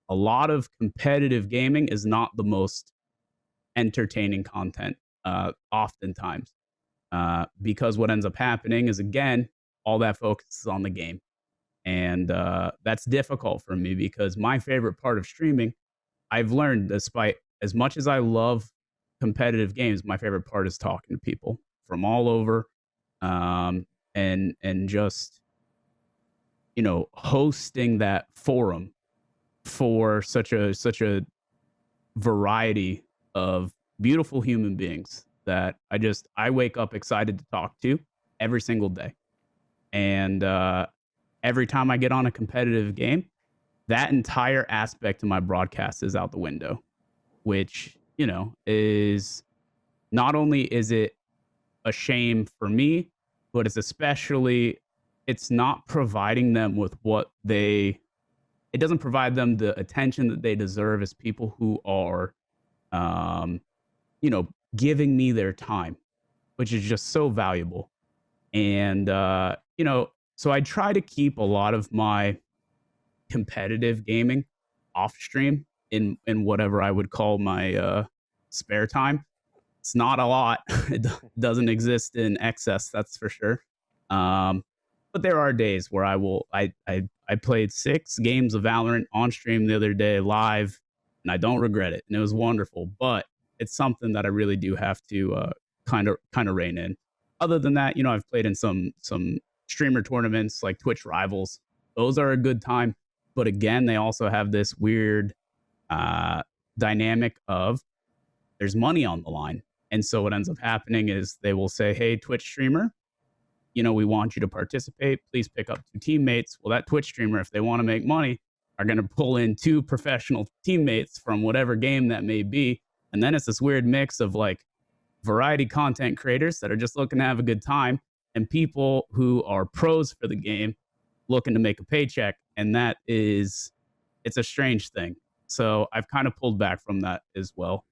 A lot of competitive gaming is not the most entertaining content oftentimes because what ends up happening is again all that focus is on the game and that's difficult for me because my favorite part of streaming, I've learned, despite as much as I love competitive games, my favorite part is talking to people from all over, and just hosting that forum for such a variety of beautiful human beings that I wake up excited to talk to every single day, and every time I get on a competitive game, that entire aspect of my broadcast is out the window, which, is not only is it a shame for me, but it's not providing them with it doesn't provide them the attention that they deserve as people who are, um, giving me their time, which is just so valuable. And, so I try to keep a lot of my competitive gaming off stream in whatever I would call my spare time. It's not a lot. It doesn't exist in excess, that's for sure. Um, but there are days where I played 6 games of Valorant on stream the other day live, and I don't regret it. And it was wonderful. But it's something that I really do have to kind of rein in. Other than that, I've played in some streamer tournaments like Twitch Rivals. Those are a good time. But again, they also have this weird uh, dynamic of there's money on the line. And so what ends up happening is they will say, hey, Twitch streamer, we want you to participate. Please pick up 2 teammates. Well, that Twitch streamer, if they want to make money, are going to pull in 2 professional teammates from whatever game that may be. And then it's this weird mix of like variety content creators that are just looking to have a good time and people who are pros for the game looking to make a paycheck. And it's a strange thing. So I've kind of pulled back from that as well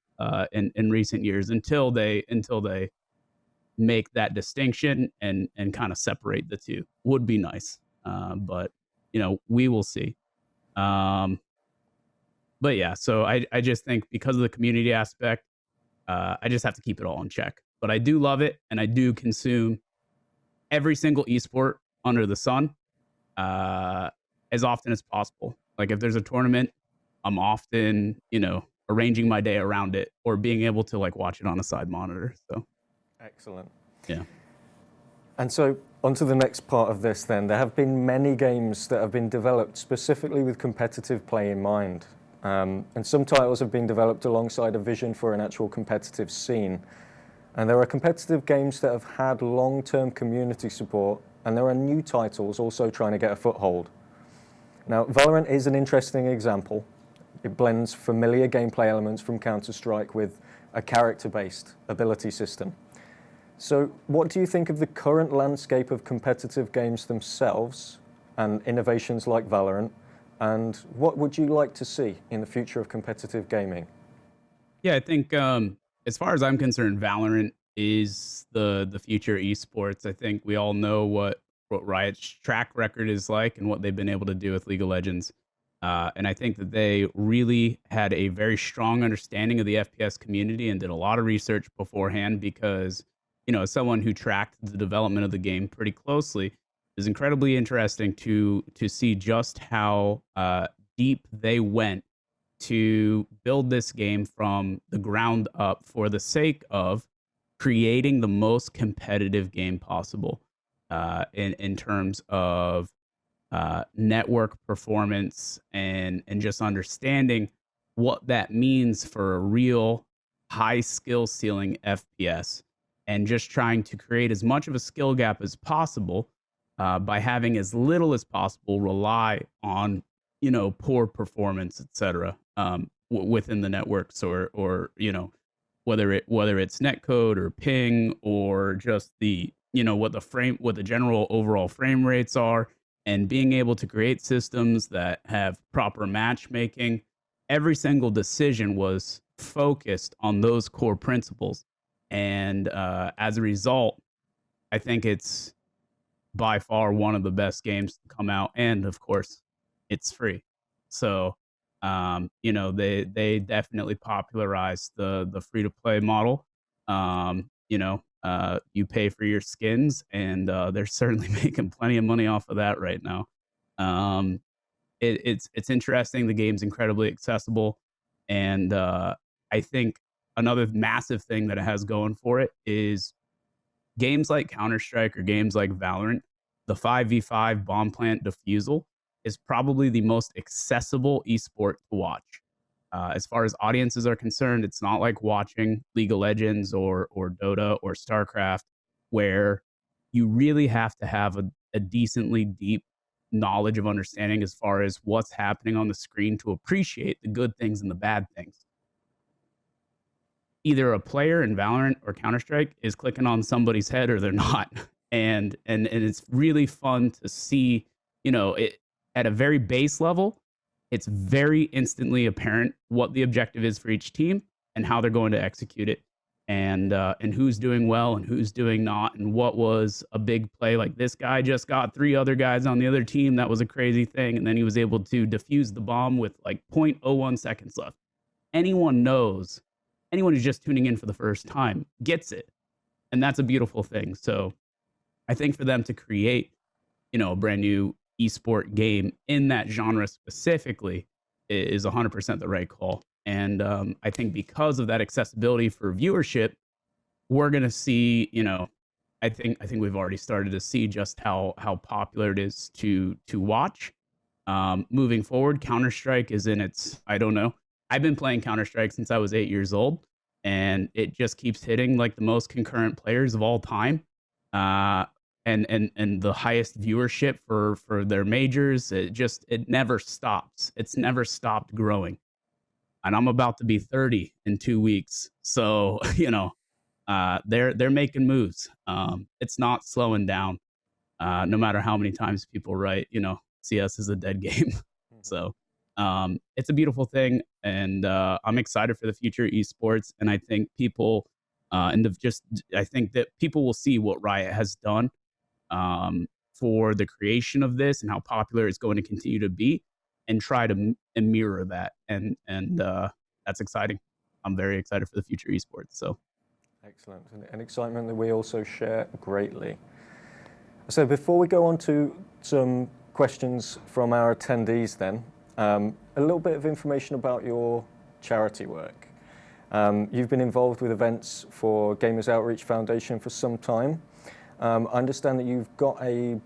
in recent years until they make that distinction and kind of separate the two. Would be nice, but we will see. Um, but yeah, so I just think because of the community aspect, I just have to keep it all in check. But I do love it, and I do consume every single esport under the sun uh, as often as possible. Like if there's a tournament, I'm often, arranging my day around it or being able to like watch it on a side monitor. So Excellent. yeah. And so onto the next part of this then. There have been many games that have been developed specifically with competitive play in mind. And some titles have been developed alongside a vision for an actual competitive scene. And there are competitive games that have had long-term community support, and there are new titles also trying to get a foothold. Now, Valorant is an interesting example. It blends familiar gameplay elements from Counter-Strike with a character-based ability system. So what do you think of the current landscape of competitive games themselves and innovations like Valorant? And what would you like to see in the future of competitive gaming? Yeah, I think as far as I'm concerned, Valorant is the future esports. I think we all know what what Riot's track record is like and what they've been able to do with League of Legends. And I think that they really had a very strong understanding of the FPS community and did a lot of research beforehand because, as someone who tracked the development of the game pretty closely, it's incredibly interesting to see just how deep they went to build this game from the ground up for the sake of creating the most competitive game possible in terms of network performance and just understanding what that means for a real high skill ceiling FPS, and just trying to create as much of a skill gap as possible by having as little as possible rely on poor performance, etc. Within the networks, or whether it's netcode or ping or just the what the general overall frame rates are, and being able to create systems that have proper matchmaking. Every single decision was focused on those core principles, and as a result, I think it's by far one of the best games to come out, and of course, it's free. So, they definitely popularized the free to play model. You pay for your skins, and they're certainly making plenty of money off of that right now. Um, it's interesting. The game's incredibly accessible, and I think another massive thing that it has going for it is games like Counter-Strike or games like Valorant. The 5v5 bomb plant defusal is probably the most accessible esport to watch. As far as audiences are concerned, it's not like watching League of Legends or Dota or StarCraft, where you really have to have a decently deep knowledge of understanding as far as what's happening on the screen to appreciate the good things and the bad things. Either a player in Valorant or Counter-Strike is clicking on somebody's head or they're not. And it's really fun to see, it at a very base level. It's very instantly apparent what the objective is for each team and how they're going to execute it, and who's doing well and who's doing not, and what was a big play. Like, this guy just got 3 other guys on the other team. That was a crazy thing. And then he was able to defuse the bomb with like 0.01 seconds left. Anyone who's just tuning in for the first time gets it. And that's a beautiful thing. So I think for them to create, a brand new esport game in that genre specifically is 100% the right call. And I think because of that accessibility for viewership, we're going to see, I think we've already started to see just how popular it is to watch. Moving forward, Counter-Strike is in its, I don't know. I've been playing Counter-Strike since I was 8 years old, and it just keeps hitting like the most concurrent players of all time. And the highest viewership for their majors. It never stops. It's never stopped growing. And I'm about to be 30 in 2 weeks. So, they're making moves. It's not slowing down. No matter how many times people write, CS is a dead game. So, it's a beautiful thing, and I'm excited for the future of esports. And I think I think that people will see what Riot has done for the creation of this and how popular it's going to continue to be, and try to mirror that. And that's exciting. I'm very excited for the future esports. So excellent, and excitement that we also share greatly. So before we go on to some questions from our attendees then, a little bit of information about your charity work. You've been involved with events for Gamers Outreach Foundation for some time. I understand that you've got a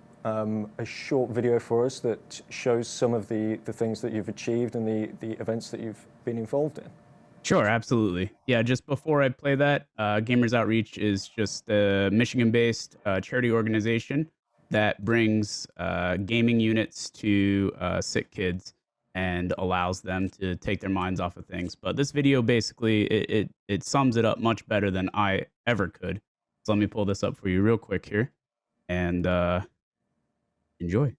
short video for us that shows some of the things that you've achieved and the events that you've been involved in. Sure, absolutely. Yeah, just before I play that, Gamers Outreach is just a Michigan-based charity organization that brings gaming units to sick kids and allows them to take their minds off of things. But this video basically, it sums it up much better than I ever could. So let me pull this up for you real quick here, and enjoy.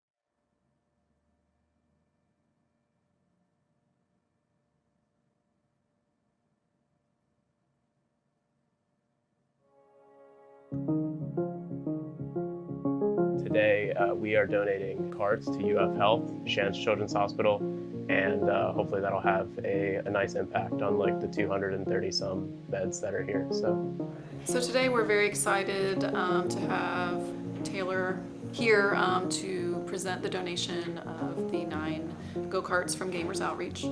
today we are donating carts to UF Health, Shands Children's Hospital, and hopefully that'll have a nice impact on like the 230 some beds that are here. So today we're very excited to have Taylor here to present the donation of the 9 go-karts from Gamers Outreach.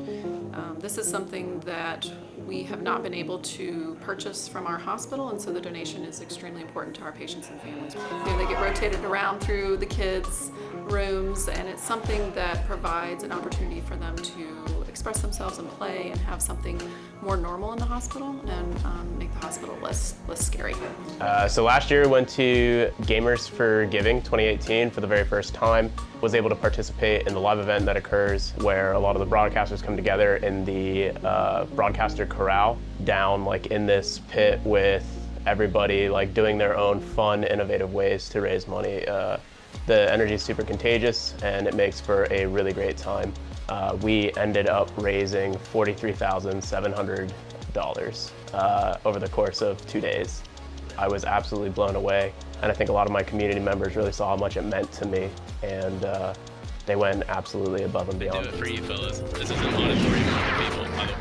This is something that we have not been able to purchase from our hospital, and so the donation is extremely important to our patients and families. They get rotated around through the kids' rooms, and it's something that provides an opportunity for them to express themselves and play and have something more normal in the hospital and make the hospital less scary. So last year I went to Gamers for Giving 2018 for the very first time. Was able to participate in the live event that occurs where a lot of the broadcasters come together in the broadcaster corral down like in this pit with everybody like doing their own fun, innovative ways to raise money. The energy is super contagious and it makes for a really great time. We ended up raising $43,700 over the course of 2 days. I was absolutely blown away, and I think a lot of my community members really saw how much it meant to me, and they went absolutely above and beyond. They do it for you fellas. This is an auditorium for people, by the way.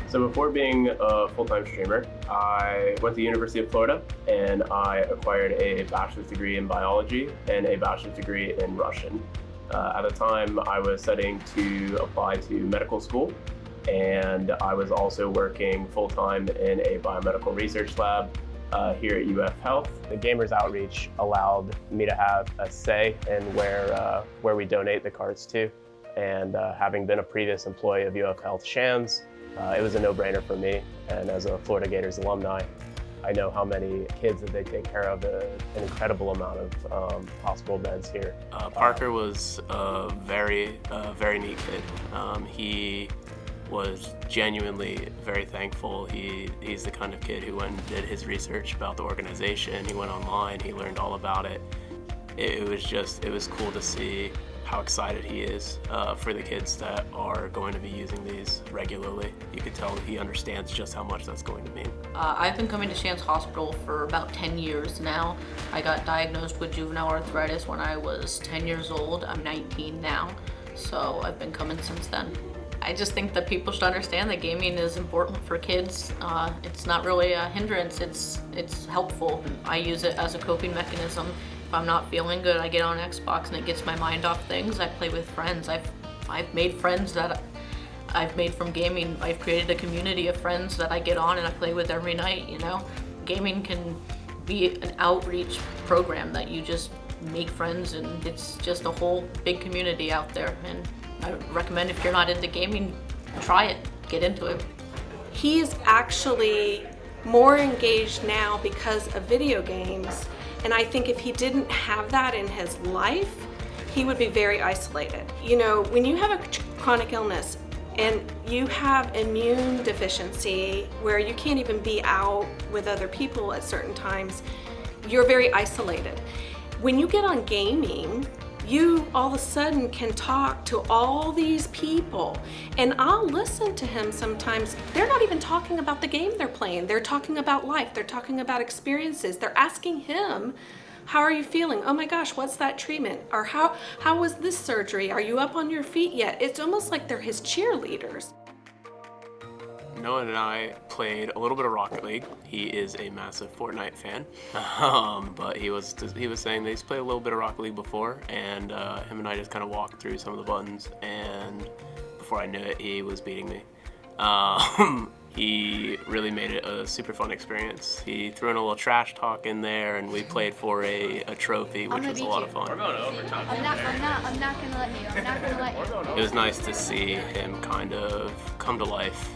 So before being a full-time streamer, I went to the University of Florida and I acquired a bachelor's degree in biology and a bachelor's degree in Russian. At the time, I was studying to apply to medical school, and I was also working full-time in a biomedical research lab here at UF Health. The Gamers Outreach allowed me to have a say in where we donate the carts to, and having been a previous employee of UF Health Shands, it was a no-brainer for me, and as a Florida Gators alumni, I know how many kids that they take care of, an incredible amount of hospital beds here. Parker was a very neat kid. He was genuinely very thankful. He's the kind of kid who went and did his research about the organization. He went online, he learned all about it. It was cool to see how excited he is for the kids that are going to be using these regularly. You could tell he understands just how much that's going to mean. I've been coming to Shands Hospital for about 10 years now. I got diagnosed with juvenile arthritis when I was 10 years old. I'm 19 now, so I've been coming since then. I just think that people should understand that gaming is important for kids. It's not really a hindrance, it's helpful. I use it as a coping mechanism. If I'm not feeling good, I get on Xbox and it gets my mind off things. I play with friends. I've made friends that I've made from gaming. I've created a community of friends that I get on and I play with every night, you know? Gaming can be an outreach program that you just make friends, and it's just a whole big community out there. And I recommend if you're not into gaming, try it, get into it. He's actually more engaged now because of video games. And I think if he didn't have that in his life, he would be very isolated. You know, when you have a chronic illness and you have immune deficiency where you can't even be out with other people at certain times, you're very isolated. When you get on gaming, you all of a sudden can talk to all these people, and I'll listen to him sometimes. They're not even talking about the game they're playing. They're talking about life. They're talking about experiences. They're asking him, how are you feeling? Oh my gosh, what's that treatment? Or how was this surgery? Are you up on your feet yet? It's almost like they're his cheerleaders. Noah and I played a little bit of Rocket League. He is a massive Fortnite fan, but he was saying that he's played a little bit of Rocket League before, and him and I just kind of walked through some of the buttons, and before I knew it, he was beating me. He really made it a super fun experience. He threw in a little trash talk in there, and we played for a trophy, which was a lot of fun. We're going to overtime. I'm not gonna let you. I'm not gonna let you. It was nice to see him kind of come to life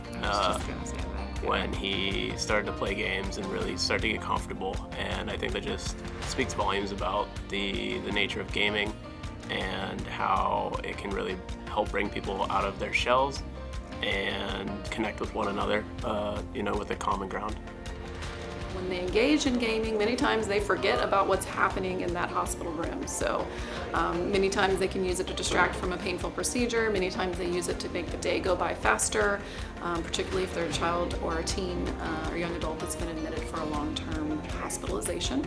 when he started to play games and really started to get comfortable. And I think that just speaks volumes about the nature of gaming and how it can really help bring people out of their shells and connect with one another, you know, with a common ground. when they engage in gaming, many times they forget about what's happening in that hospital room. So many times they can use it to distract from a painful procedure. Many times they use it to make the day go by faster, particularly if they're a child or a teen or young adult that's been admitted for a long-term hospitalization.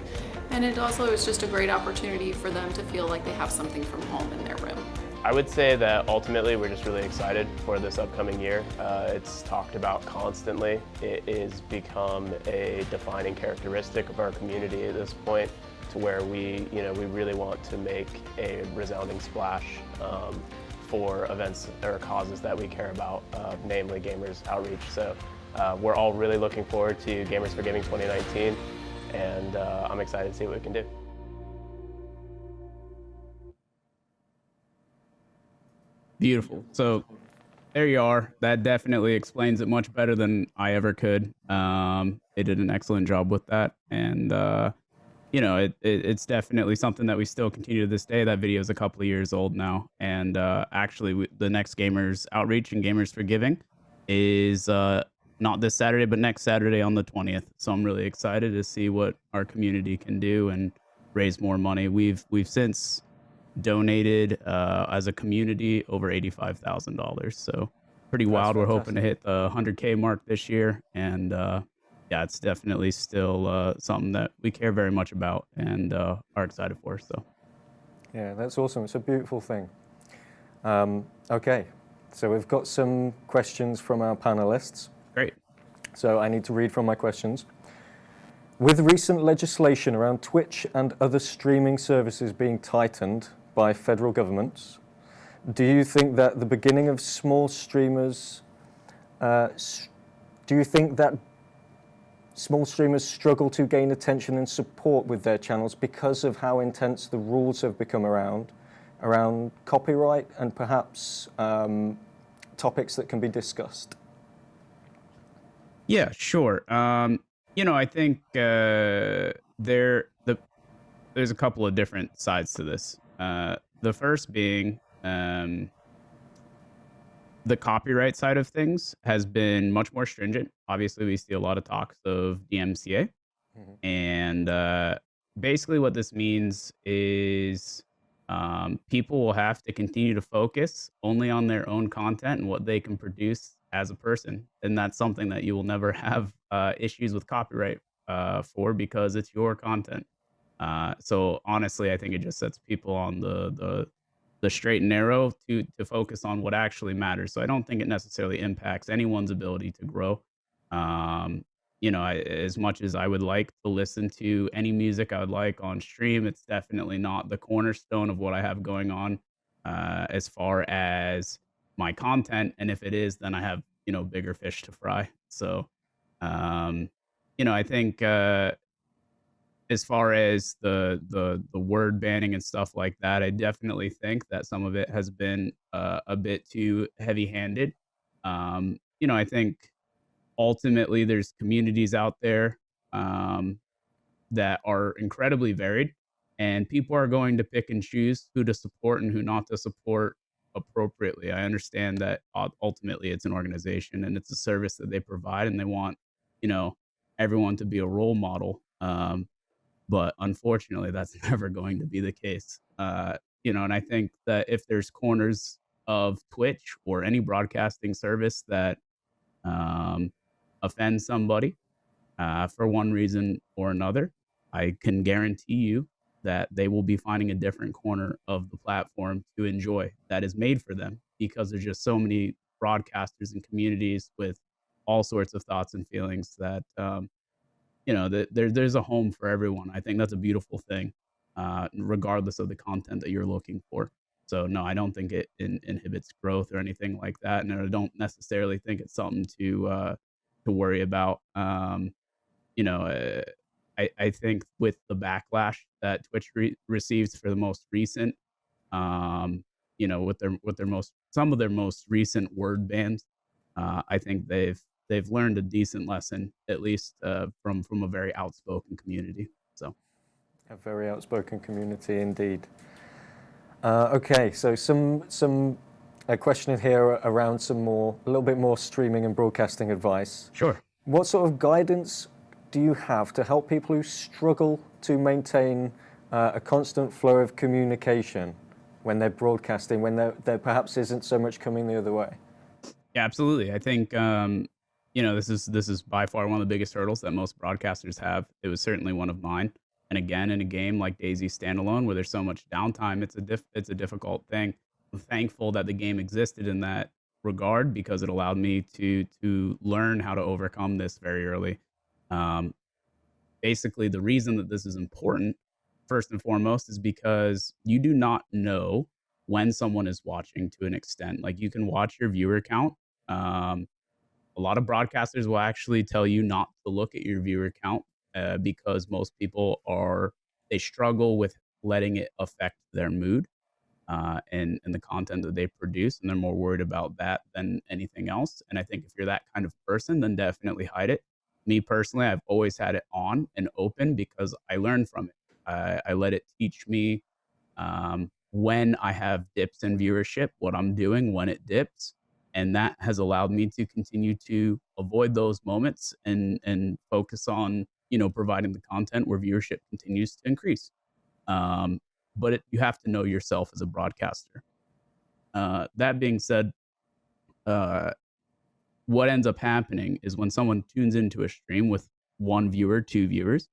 And it also is just a great opportunity for them to feel like they have something from home in their room. I would say that ultimately we're just really excited for this upcoming year. It's talked about constantly. It is become a defining characteristic of our community at this point, to where we really want to make a resounding splash for events or causes that we care about, namely Gamers Outreach. So we're all really looking forward to Gamers for Giving 2019, and I'm excited to see what we can do. Beautiful. So there you are. That definitely explains it much better than I ever could. They did an excellent job with that. And, it's definitely something that we still continue to this day. That video is a couple of years old now. And actually, the next Gamers Outreach and Gamers for Giving is not this Saturday, but next Saturday on the 20th. So I'm really excited to see what our community can do and raise more money. We've since donated as a community over $85,000. So pretty wild. We're hoping to hit the 100K mark this year. And yeah, it's definitely still something that we care very much about and are excited for. So yeah, that's awesome. It's a beautiful thing. Okay, so we've got some questions from our panelists. Great. So I need to read from my questions. With recent legislation around Twitch and other streaming services being tightened by federal governments, do you think that the beginning of small streamers, do you think that small streamers struggle to gain attention and support with their channels because of how intense the rules have become around copyright and perhaps topics that can be discussed? Yeah, sure. I think there's a couple of different sides to this. The first being the copyright side of things has been much more stringent. Obviously, we see a lot of talks of DMCA. And basically what this means is people will have to continue to focus only on their own content and what they can produce as a person. And that's something that you will never have issues with copyright for, because it's your content. So honestly, I think it just sets people on the straight and narrow to focus on what actually matters. So I don't think it necessarily impacts anyone's ability to grow. As much as I would like to listen to any music I would like on stream, it's definitely not the cornerstone of what I have going on as far as my content. And if it is, then I have, bigger fish to fry. So, I think as far as the word banning and stuff like that, I definitely think that some of it has been a bit too heavy-handed. I think ultimately there's communities out there that are incredibly varied, and people are going to pick and choose who to support and who not to support appropriately. I understand that ultimately it's an organization and it's a service that they provide, and they want, everyone to be a role model. But unfortunately, that's never going to be the case. And I think that if there's corners of Twitch or any broadcasting service that offend somebody for one reason or another, I can guarantee you that they will be finding a different corner of the platform to enjoy that is made for them, because there's just so many broadcasters and communities with all sorts of thoughts and feelings that there's a home for everyone. I think that's a beautiful thing, regardless of the content that you're looking for. So no, I don't think it inhibits growth or anything like that, and I don't necessarily think it's something to worry about. I think with the backlash that Twitch receives for the most recent, with some of their most recent word bans, I think they've learned a decent lesson, at least from a very outspoken community. So, a very outspoken community indeed. Okay, so a question here around a little bit more streaming and broadcasting advice. Sure. What sort of guidance do you have to help people who struggle to maintain a constant flow of communication when they're broadcasting, when there perhaps isn't so much coming the other way? Yeah, absolutely. I think this is by far one of the biggest hurdles that most broadcasters have. It was certainly one of mine. And again, in a game like DayZ Standalone, where there's so much downtime, it's a difficult thing. I'm thankful that the game existed in that regard because it allowed me to learn how to overcome this very early. Um, Basically, the reason that this is important, first and foremost, is because you do not know when someone is watching to an extent. Like, you can watch your viewer count. Um, a lot of broadcasters will actually tell you not to look at your viewer count because most people they struggle with letting it affect their mood and the content that they produce, and they're more worried about that than anything else. And I think if you're that kind of person, then definitely hide it. Me personally, I've always had it on and open because I learned from it. I let it teach me when I have dips in viewership, what I'm doing when it dips. And that has allowed me to continue to avoid those moments and focus on, providing the content where viewership continues to increase. But you have to know yourself as a broadcaster. That being said, what ends up happening is when someone tunes into a stream with one viewer, two viewers,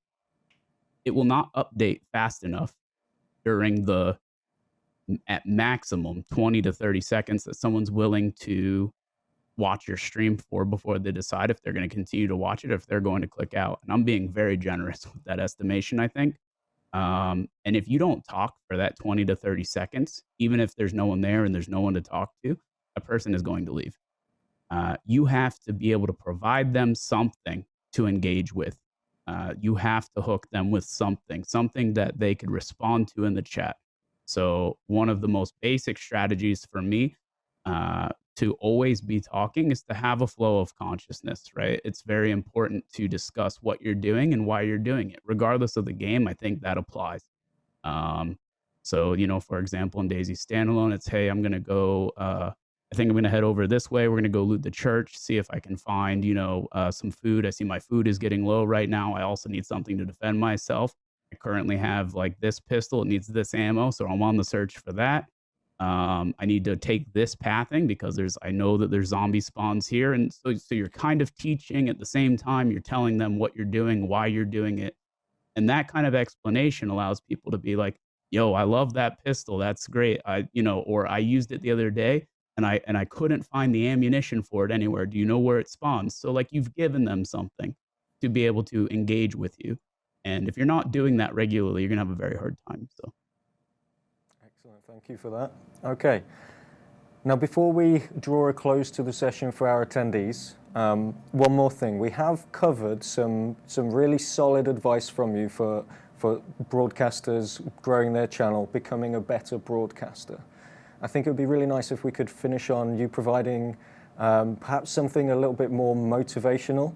it will not update fast enough during the at maximum 20 to 30 seconds that someone's willing to watch your stream for before they decide if they're going to continue to watch it or if they're going to click out. And I'm being very generous with that estimation, I think. And if you don't talk for that 20 to 30 seconds, even if there's no one there and there's no one to talk to, a person is going to leave. You have to be able to provide them something to engage with. You have to hook them with something that they could respond to in the chat. So one of the most basic strategies for me to always be talking is to have a flow of consciousness, right? It's very important to discuss what you're doing and why you're doing it. Regardless of the game, I think that applies. So, for example, in DayZ Standalone, it's, hey, I'm going to go, I think I'm going to head over this way. We're going to go loot the church, see if I can find, some food. I see my food is getting low right now. I also need something to defend myself. I currently have like this pistol. It needs this ammo. So I'm on the search for that. I need to take this pathing because I know that there's zombie spawns here. And so you're kind of teaching at the same time. You're telling them what you're doing, why you're doing it. And that kind of explanation allows people to be like, yo, I love that pistol. That's great. Or I used it the other day and I couldn't find the ammunition for it anywhere. Do you know where it spawns? So like you've given them something to be able to engage with you. And if you're not doing that regularly, you're going to have a very hard time. So. Excellent. Thank you for that. Okay. Now, before we draw a close to the session for our attendees, one more thing. We have covered some really solid advice from you for broadcasters growing their channel, becoming a better broadcaster. I think it would be really nice if we could finish on you providing perhaps something a little bit more motivational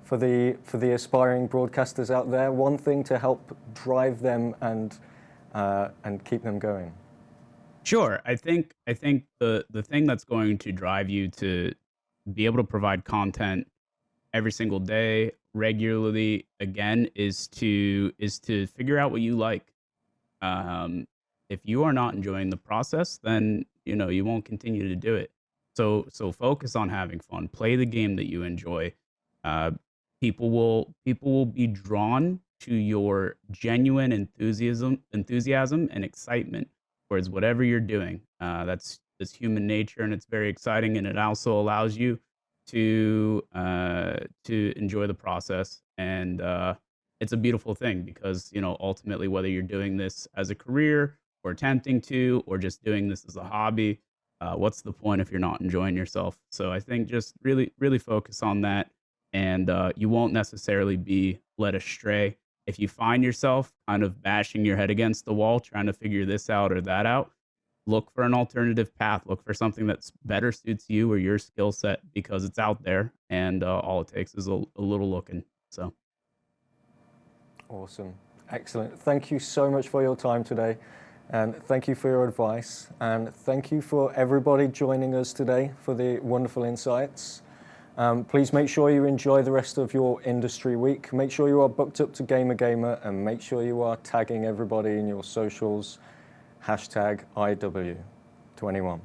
for the aspiring broadcasters out there. One thing to help drive them and keep them going. Sure. I think the thing that's going to drive you to be able to provide content every single day, regularly, again, is to figure out what you like. If you are not enjoying the process, then you won't continue to do it. So focus on having fun. Play the game that you enjoy. People will be drawn to your genuine enthusiasm and excitement towards whatever you're doing. That's human nature, and it's very exciting. And it also allows you to enjoy the process. And it's a beautiful thing because ultimately, whether you're doing this as a career or attempting to, or just doing this as a hobby, what's the point if you're not enjoying yourself? So I think just really, really focus on that. And you won't necessarily be led astray. If you find yourself kind of bashing your head against the wall, trying to figure this out or that out, look for an alternative path. Look for something that's better suits you or your skill set because it's out there. And all it takes is a little looking. So. Awesome. Excellent. Thank you so much for your time today. And thank you for your advice. And thank you for everybody joining us today for the wonderful insights. Please make sure you enjoy the rest of your industry week. Make sure you are booked up to Gamer, and make sure you are tagging everybody in your socials. #IW21.